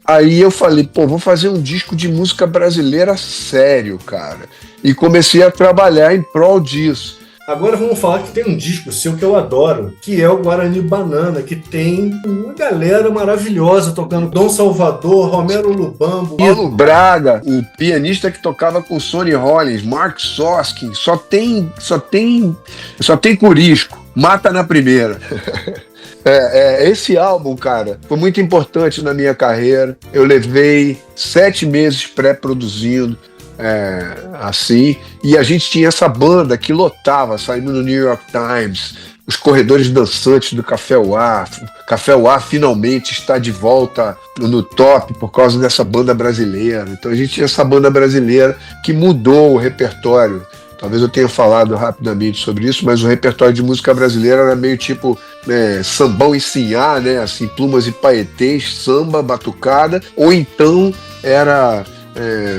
Aí eu falei, pô, vou fazer um disco de música brasileira sério, cara. E comecei a trabalhar em prol disso. Agora vamos falar que tem um disco seu que eu adoro, que é o Guarani Banana, que tem uma galera maravilhosa tocando. Dom Salvador, Romero Lubambo, Paulo Braga, o pianista que tocava com Sonny Rollins, Mark Soskin, só tem curisco, mata na primeira. Esse álbum, cara, foi muito importante na minha carreira. Eu levei 7 meses pré-produzindo, assim, e a gente tinha essa banda que lotava, saindo no New York Times, os corredores dançantes do Café Uá. Café Uá finalmente está de volta no top por causa dessa banda brasileira. Então a gente tinha essa banda brasileira que mudou o repertório. Talvez eu tenha falado rapidamente sobre isso, mas o repertório de música brasileira era meio tipo sambão e sinhá, né? Assim, plumas e paetês, samba, batucada, ou então era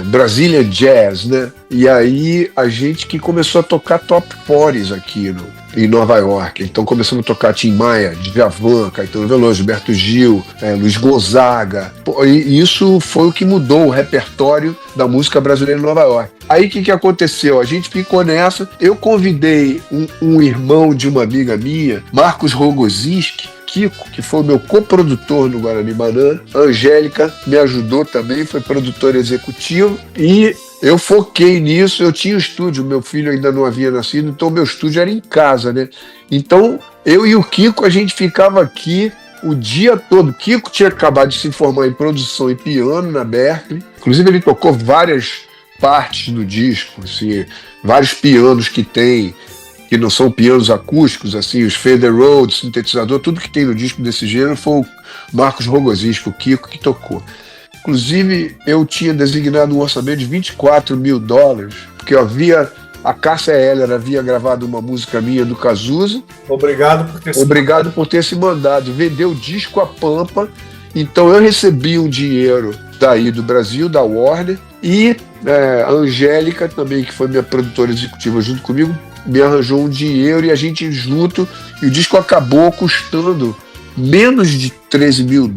Brasília Jazz, né? E aí a gente que começou a tocar top 40s aqui em Nova York. Então começamos a tocar Tim Maia, Djavan, Caetano Veloso, Gilberto Gil, Luiz Gonzaga. E isso foi o que mudou o repertório da música brasileira em Nova York. Aí o que aconteceu? A gente ficou nessa. Eu convidei um irmão de uma amiga minha, Marcos Rogozinski, Kiko, que foi o meu coprodutor no Guarani Banana. A Angélica me ajudou também, foi produtora executiva. E eu foquei nisso. Eu tinha um estúdio, meu filho ainda não havia nascido, então meu estúdio era em casa, né? Então eu e o Kiko, a gente ficava aqui o dia todo. Kiko tinha acabado de se formar em produção e piano na Berklee. Inclusive ele tocou várias partes do disco, assim, vários pianos que tem, que não são pianos acústicos, assim, os Fender Rhodes, sintetizador, tudo que tem no disco desse gênero foi o Marcos Rogozinski, o Kiko, que tocou. Inclusive, eu tinha designado um orçamento de $24 mil, porque a Cássia Eller havia gravado uma música minha do Cazuza. Obrigado por ter se mandado. Vendeu o disco a Pampa. Então eu recebi um dinheiro daí do Brasil, da Warner, e a Angélica também, que foi minha produtora executiva junto comigo, me arranjou um dinheiro e a gente junto, e o disco acabou custando menos de $13 mil,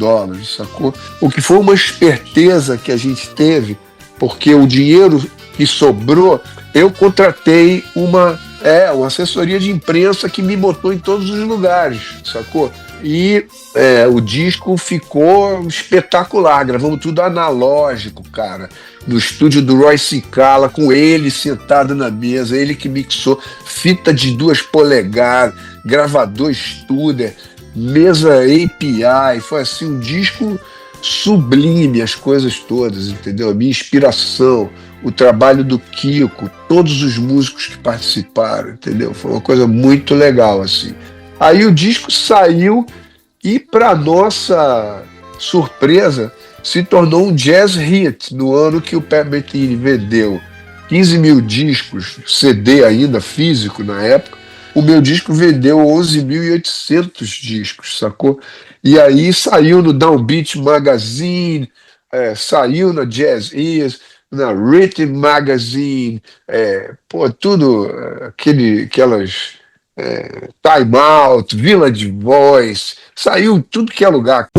sacou? O que foi uma esperteza que a gente teve, porque o dinheiro que sobrou, eu contratei uma assessoria de imprensa que me botou em todos os lugares, sacou? E o disco ficou espetacular, gravamos tudo analógico, cara, no estúdio do Roy Cicala, com ele sentado na mesa, ele que mixou, fita de 2 polegadas, gravador Studer, mesa API, foi assim um disco sublime, as coisas todas, entendeu? A minha inspiração, o trabalho do Kiko, todos os músicos que participaram, entendeu? Foi uma coisa muito legal, assim. Aí o disco saiu e, para nossa surpresa, se tornou um jazz hit no ano que o Pat Metheny vendeu 15 mil discos, CD ainda, físico na época. O meu disco vendeu 11.800 discos, sacou? E aí saiu no Downbeat Magazine, saiu na Jazz Ears, na Rhythm Magazine, tudo, aquelas Time Out, Village Voice, saiu tudo que é lugar.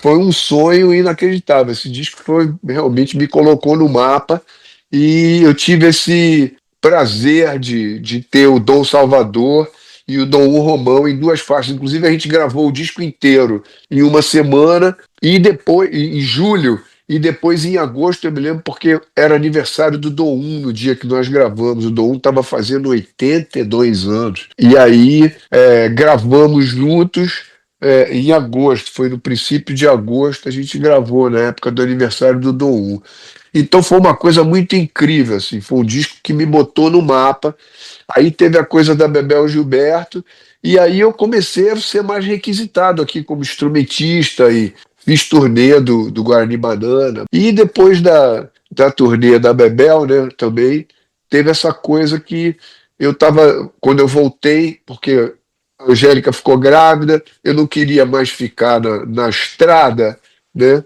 foi um sonho inacreditável. Esse disco realmente me colocou no mapa e eu tive esse prazer de ter o Dom Salvador e o Dom Romão em duas faixas. Inclusive, a gente gravou o disco inteiro em uma semana e depois, em julho, e depois em agosto, eu me lembro, porque era aniversário do Dom no dia que nós gravamos. O Dom estava fazendo 82 anos. E aí gravamos juntos em agosto, foi no princípio de agosto, a gente gravou na época do aniversário do Dom. Então foi uma coisa muito incrível, assim, foi um disco que me botou no mapa. Aí teve a coisa da Bebel Gilberto, e aí eu comecei a ser mais requisitado aqui como instrumentista e fiz turnê do Guarani Banana. E depois da turnê da Bebel, né, também teve essa coisa que eu estava, quando eu voltei, porque a Angélica ficou grávida, eu não queria mais ficar na estrada, né?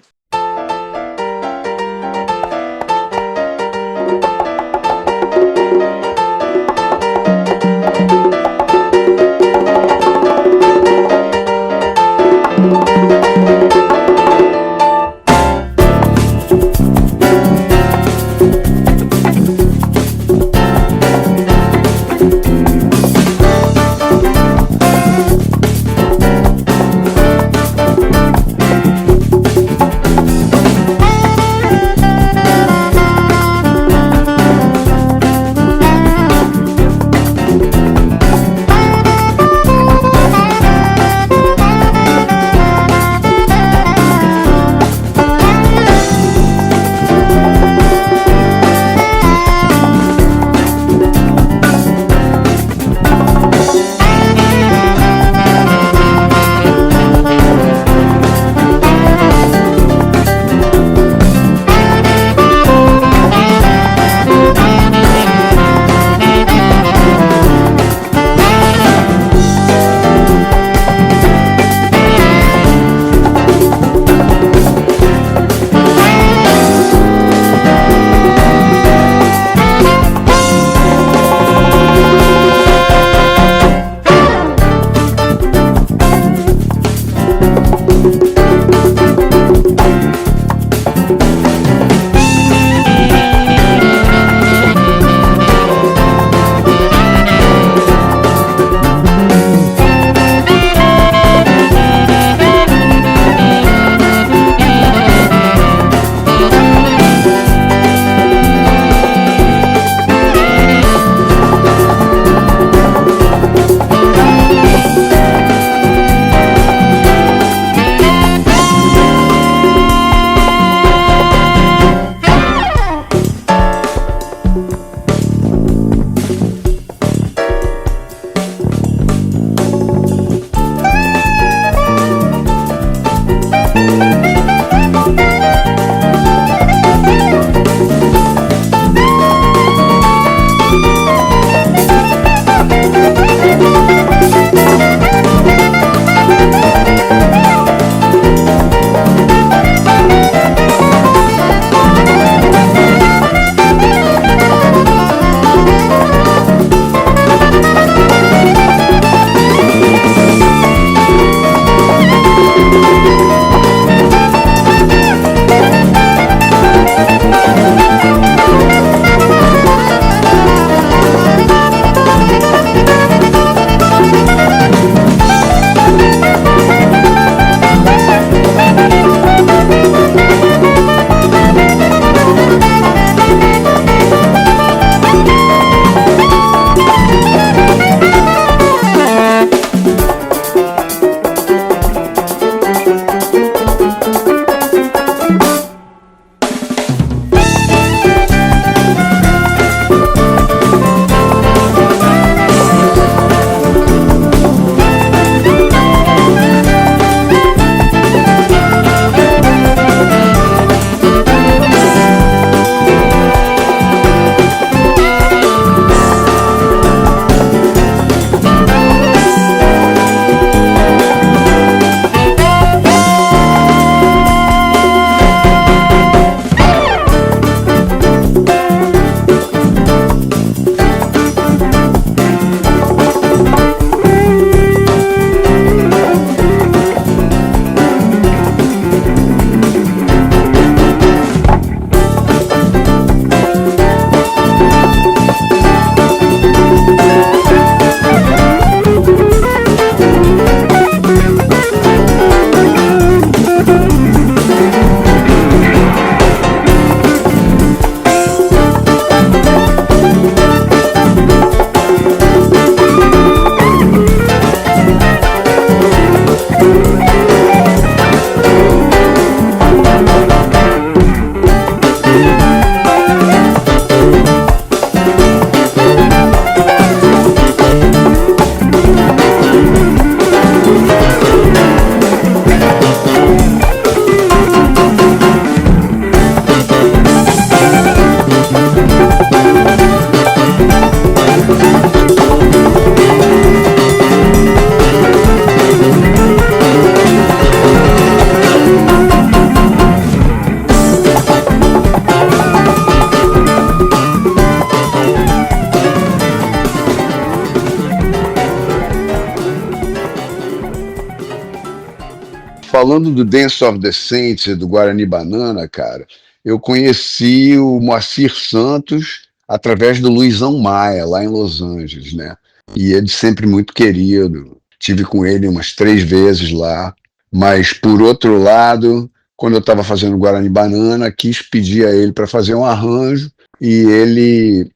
falando do Dance of the Saints e do Guarani Banana, cara, eu conheci o Moacir Santos através do Luizão Maia, lá em Los Angeles, né? E ele sempre muito querido. Tive com ele umas 3 vezes lá. Mas, por outro lado, quando eu estava fazendo Guarani Banana, quis pedir a ele para fazer um arranjo e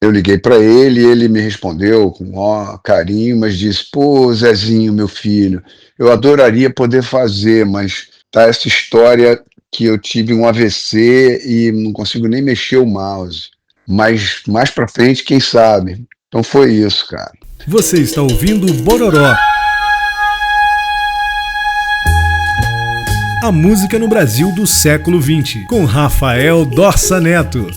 eu liguei para ele e ele me respondeu com maior carinho, mas disse: pô, Zezinho, meu filho, eu adoraria poder fazer, mas tá essa história que eu tive um AVC e não consigo nem mexer o mouse. Mas mais para frente, quem sabe? Então foi isso, cara. Você está ouvindo Bororó. A música no Brasil do século XX, com Rafael Dorsa Neto.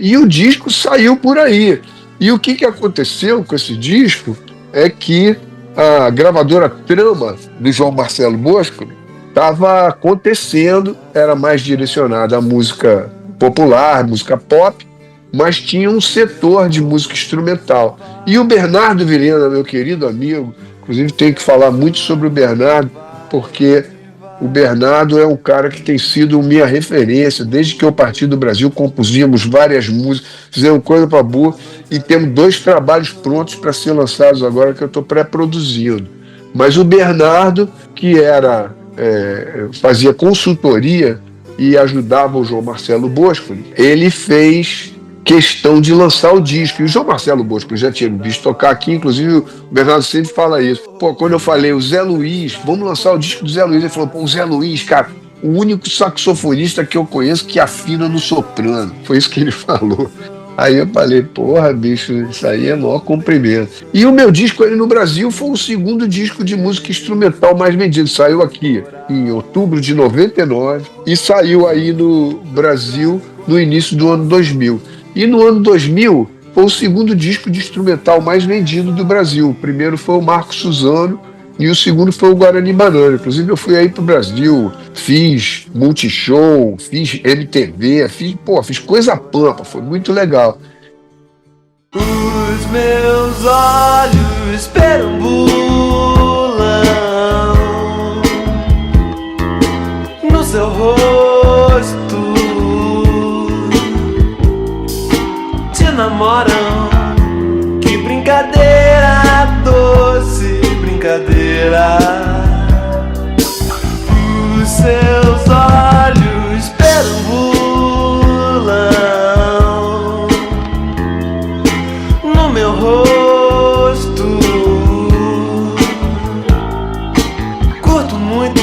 E o disco saiu por aí. E o que aconteceu com esse disco é que a gravadora Trama, do João Marcelo Bosco, estava acontecendo, era mais direcionada à música popular, música pop, mas tinha um setor de música instrumental. E o Bernardo Vilhena, meu querido amigo, inclusive tenho que falar muito sobre o Bernardo, porque o Bernardo é um cara que tem sido minha referência. Desde que eu parti do Brasil, compusíamos várias músicas, fizemos coisa para boa, e temos 2 trabalhos prontos para ser lançados agora, que eu estou pré-produzindo. Mas o Bernardo, que fazia consultoria e ajudava o João Marcelo Bosco, ele fez questão de lançar o disco. E o João Marcelo Bosco já tinha me visto tocar aqui, inclusive o Bernardo sempre fala isso. Pô, quando eu falei, o Zé Luiz, vamos lançar o disco do Zé Luiz, ele falou: pô, o Zé Luiz, cara, o único saxofonista que eu conheço que afina no soprano. Foi isso que ele falou. Aí eu falei: porra, bicho, isso aí é maior cumprimento. E o meu disco aí no Brasil foi o 2º disco de música instrumental mais vendido. Saiu aqui em outubro de 99 e saiu aí no Brasil no início do ano 2000. E no ano 2000 foi o 2º disco de instrumental mais vendido do Brasil. O primeiro foi o Marco Suzano e o 2º foi o Guarani Banana. Inclusive eu fui aí pro Brasil, fiz multishow, fiz MTV, fiz coisa pampa, foi muito legal. Os meus olhos perambulam no seu rosto, namoram. Que brincadeira, doce brincadeira. Os seus olhos perambulam no meu rosto. Curto muito.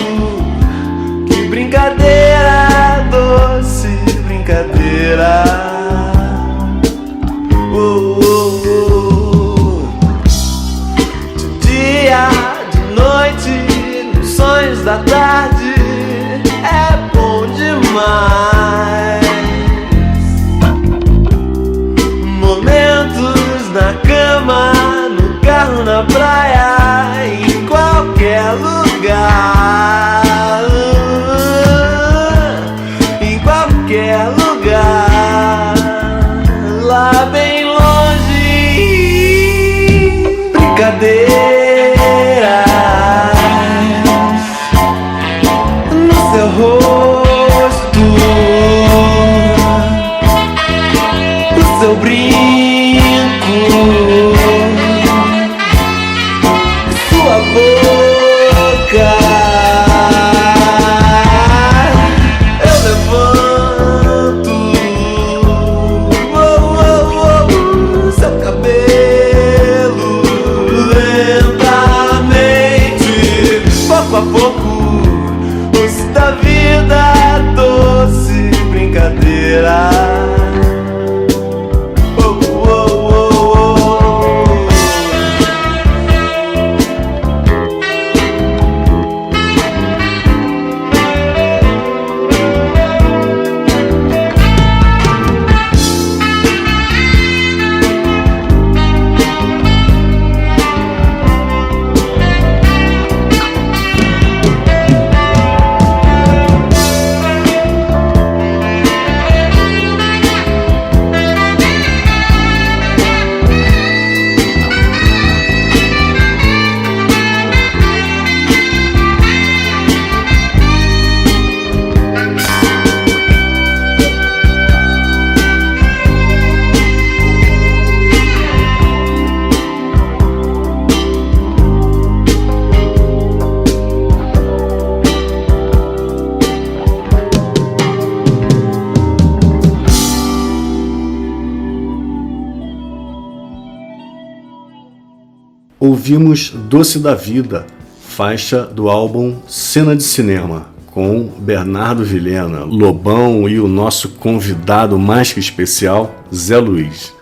Que brincadeira, doce brincadeira. De dia, de noite, nos sonhos da tarde, é bom demais. Momentos na cama, no carro, na praia, em qualquer lugar. Em qualquer lugar. Lá bem brincadeiras no seu rosto, no seu brinco, sua boca. Eu levanto seu cabelo lento. Ouvimos Doce da Vida, faixa do álbum Cena de Cinema, com Bernardo Vilhena, Lobão e o nosso convidado mais que especial, Zé Luiz.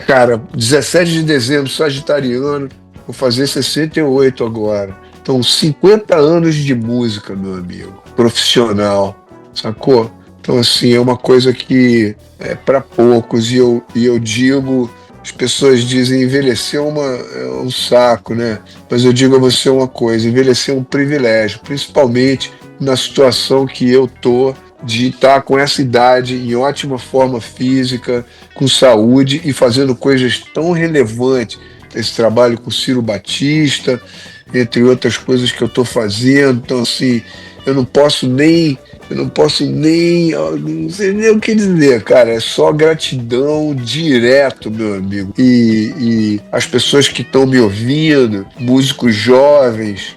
Cara, 17 de dezembro, sagitariano, vou fazer 68 agora. Então, 50 anos de música, meu amigo, profissional, sacou? Então, assim, é uma coisa que é para poucos, e eu digo, as pessoas dizem envelhecer é um saco, né? Mas eu digo a você uma coisa, envelhecer é um privilégio, principalmente na situação que eu tô, de estar com essa idade, em ótima forma física, com saúde e fazendo coisas tão relevantes. Esse trabalho com Ciro Batista, entre outras coisas que eu estou fazendo. Então, assim, eu não sei nem o que dizer, cara. É só gratidão direto, meu amigo. E as pessoas que estão me ouvindo, músicos jovens,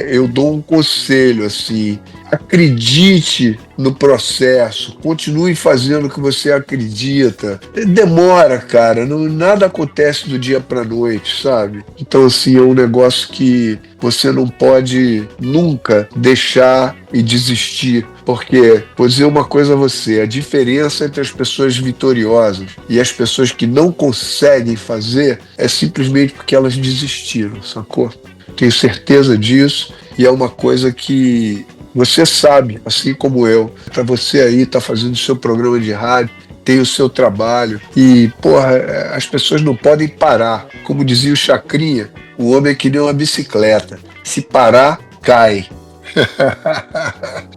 eu dou um conselho, assim: acredite no processo, continue fazendo o que você acredita. Demora, cara, nada acontece do dia para noite, sabe? Então, assim, é um negócio que você não pode nunca deixar e desistir, porque, vou dizer uma coisa a você: a diferença entre as pessoas vitoriosas e as pessoas que não conseguem fazer é simplesmente porque elas desistiram, sacou? Tenho certeza disso, e é uma coisa que você sabe, assim como eu. Para você aí, tá fazendo o seu programa de rádio, tem o seu trabalho, e, porra, as pessoas não podem parar. Como dizia o Chacrinha, o homem é que nem uma bicicleta: se parar, cai.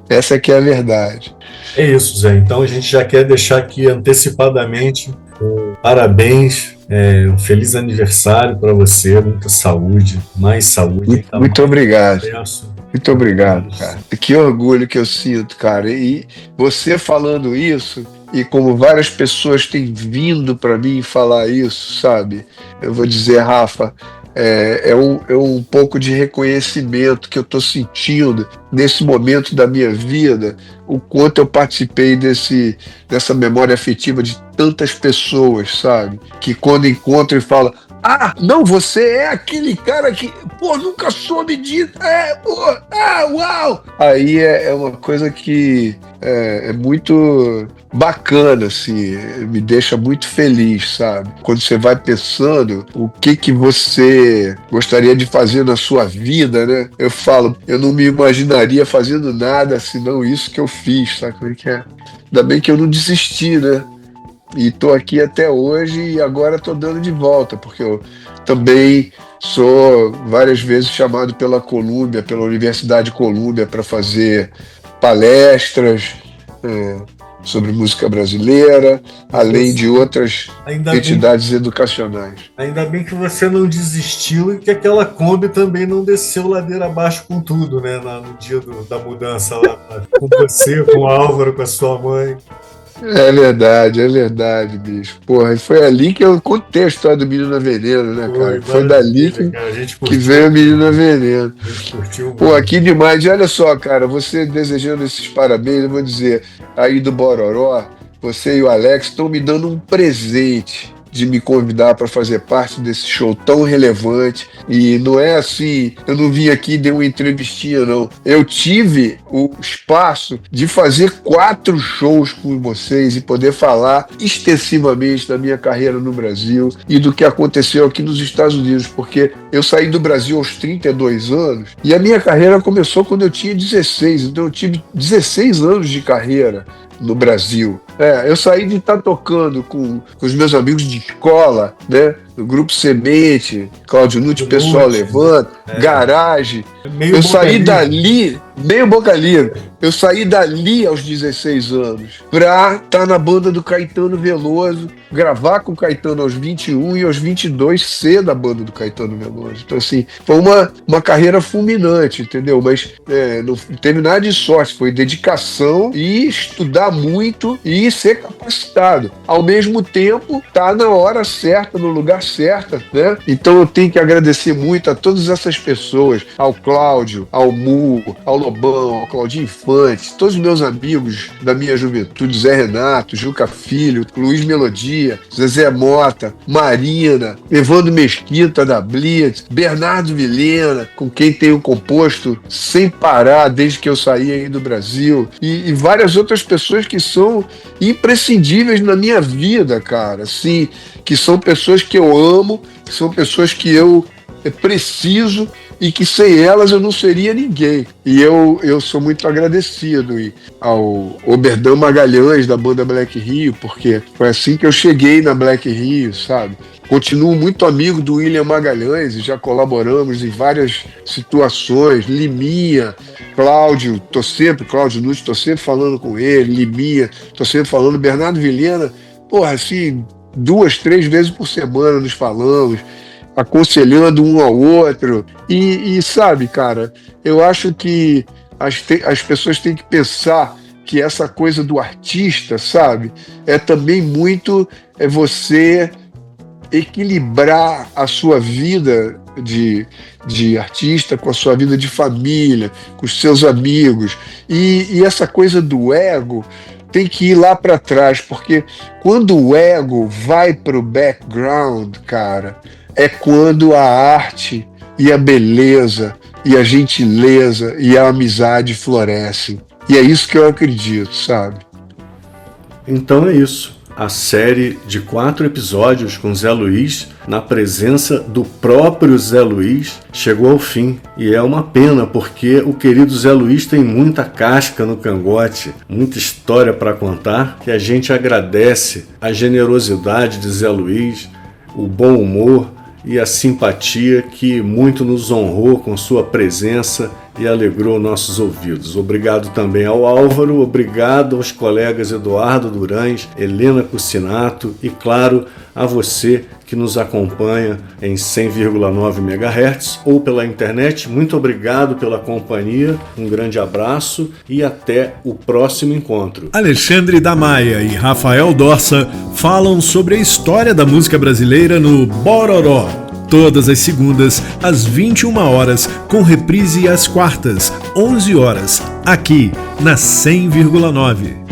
Essa aqui é a verdade. É isso, Zé. Então a gente já quer deixar aqui antecipadamente parabéns, um feliz aniversário para você, muita saúde, mais saúde. Muito obrigado. Muito obrigado, cara. Que orgulho que eu sinto, cara. E você falando isso, e como várias pessoas têm vindo para mim falar isso, sabe? Eu vou dizer, Rafa, é um pouco de reconhecimento que eu estou sentindo nesse momento da minha vida, o quanto eu participei dessa memória afetiva de tantas pessoas, sabe? Que quando encontram e falam: ah, não, você é aquele cara que, pô, nunca soube disso, uau! Aí é uma coisa que é muito bacana, assim, me deixa muito feliz, sabe? Quando você vai pensando o que você gostaria de fazer na sua vida, né? Eu falo, eu não me imaginaria fazendo nada senão isso que eu fiz, sabe como é que é? Ainda bem que eu não desisti, né? E estou aqui até hoje, e agora estou dando de volta, porque eu também sou várias vezes chamado pela Colômbia, pela Universidade Colômbia, para fazer palestras sobre música brasileira, além de outras entidades educacionais. Ainda bem que você não desistiu e que aquela Kombi também não desceu ladeira abaixo com tudo, né? No dia da mudança lá, com você, com o Álvaro, com a sua mãe. É verdade, bicho. Porra, e foi ali que eu contei a história do Menino Veneno, né, cara? Foi dali que veio o Menino Veneno. Pô, aqui demais. E olha só, cara, você desejando esses parabéns, eu vou dizer, aí do Bororó, você e o Alex estão me dando um presente de me convidar para fazer parte desse show tão relevante. E não é assim, eu não vim aqui e dei uma entrevistinha, não. Eu tive o espaço de fazer 4 shows com vocês e poder falar extensivamente da minha carreira no Brasil e do que aconteceu aqui nos Estados Unidos, porque eu saí do Brasil aos 32 anos e a minha carreira começou quando eu tinha 16, então eu tive 16 anos de carreira no Brasil. Eu saí de estar tocando com os meus amigos de escola, né? No Grupo Semente, Cláudio Nutti, Pessoal Levanta, Garage. Eu saí dali, meio Boca Livre. Eu saí dali aos 16 anos pra estar na banda do Caetano Veloso, gravar com o Caetano aos 21 e aos 22 ser da banda do Caetano Veloso. Então, assim, foi uma carreira fulminante, entendeu? Mas não teve nada de sorte, foi dedicação e estudar muito e ser capacitado. Ao mesmo tempo, tá na hora certa, no lugar certa, né? Então eu tenho que agradecer muito a todas essas pessoas, ao Cláudio, ao Mu, ao Lobão, ao Claudinho Infante, todos os meus amigos da minha juventude, Zé Renato, Juca Filho, Luiz Melodia, Zezé Mota, Marina, Evandro Mesquita da Blitz, Bernardo Vilhena, com quem tenho composto sem parar desde que eu saí aí do Brasil, e várias outras pessoas que são imprescindíveis na minha vida, cara, assim, que são pessoas que eu amo, que são pessoas que eu preciso e que sem elas eu não seria ninguém. E eu sou muito agradecido ao Oberdan Magalhães, da banda Black Rio, porque foi assim que eu cheguei na Black Rio, sabe? Continuo muito amigo do William Magalhães e já colaboramos em várias situações. Liminha, Cláudio Nunes, tô sempre falando com ele, Liminha, tô sempre falando, Bernardo Vilhena, porra, assim, 2, 3 vezes por semana nos falamos, aconselhando um ao outro. E sabe, cara, eu acho que as pessoas têm que pensar que essa coisa do artista, sabe, é também muito você equilibrar a sua vida de artista com a sua vida de família, com os seus amigos. E essa coisa do ego tem que ir lá para trás, porque quando o ego vai para o background, cara, é quando a arte e a beleza e a gentileza e a amizade florescem. E é isso que eu acredito, sabe? Então é isso. A série de 4 episódios com Zé Luiz, na presença do próprio Zé Luiz, chegou ao fim. E é uma pena, porque o querido Zé Luiz tem muita casca no cangote, muita história para contar, que a gente agradece a generosidade de Zé Luiz, o bom humor e a simpatia que muito nos honrou com sua presença e alegrou nossos ouvidos. Obrigado também ao Álvaro, obrigado aos colegas Eduardo Durães, Helena Cucinato e, claro, a você que nos acompanha em 100,9 MHz ou pela internet. Muito obrigado pela companhia, um grande abraço e até o próximo encontro. Alexandre da Maia e Rafael Dorsa falam sobre a história da música brasileira no Bororó. Todas as segundas, às 21 horas, com reprise às quartas, 11 horas, aqui na 100,9.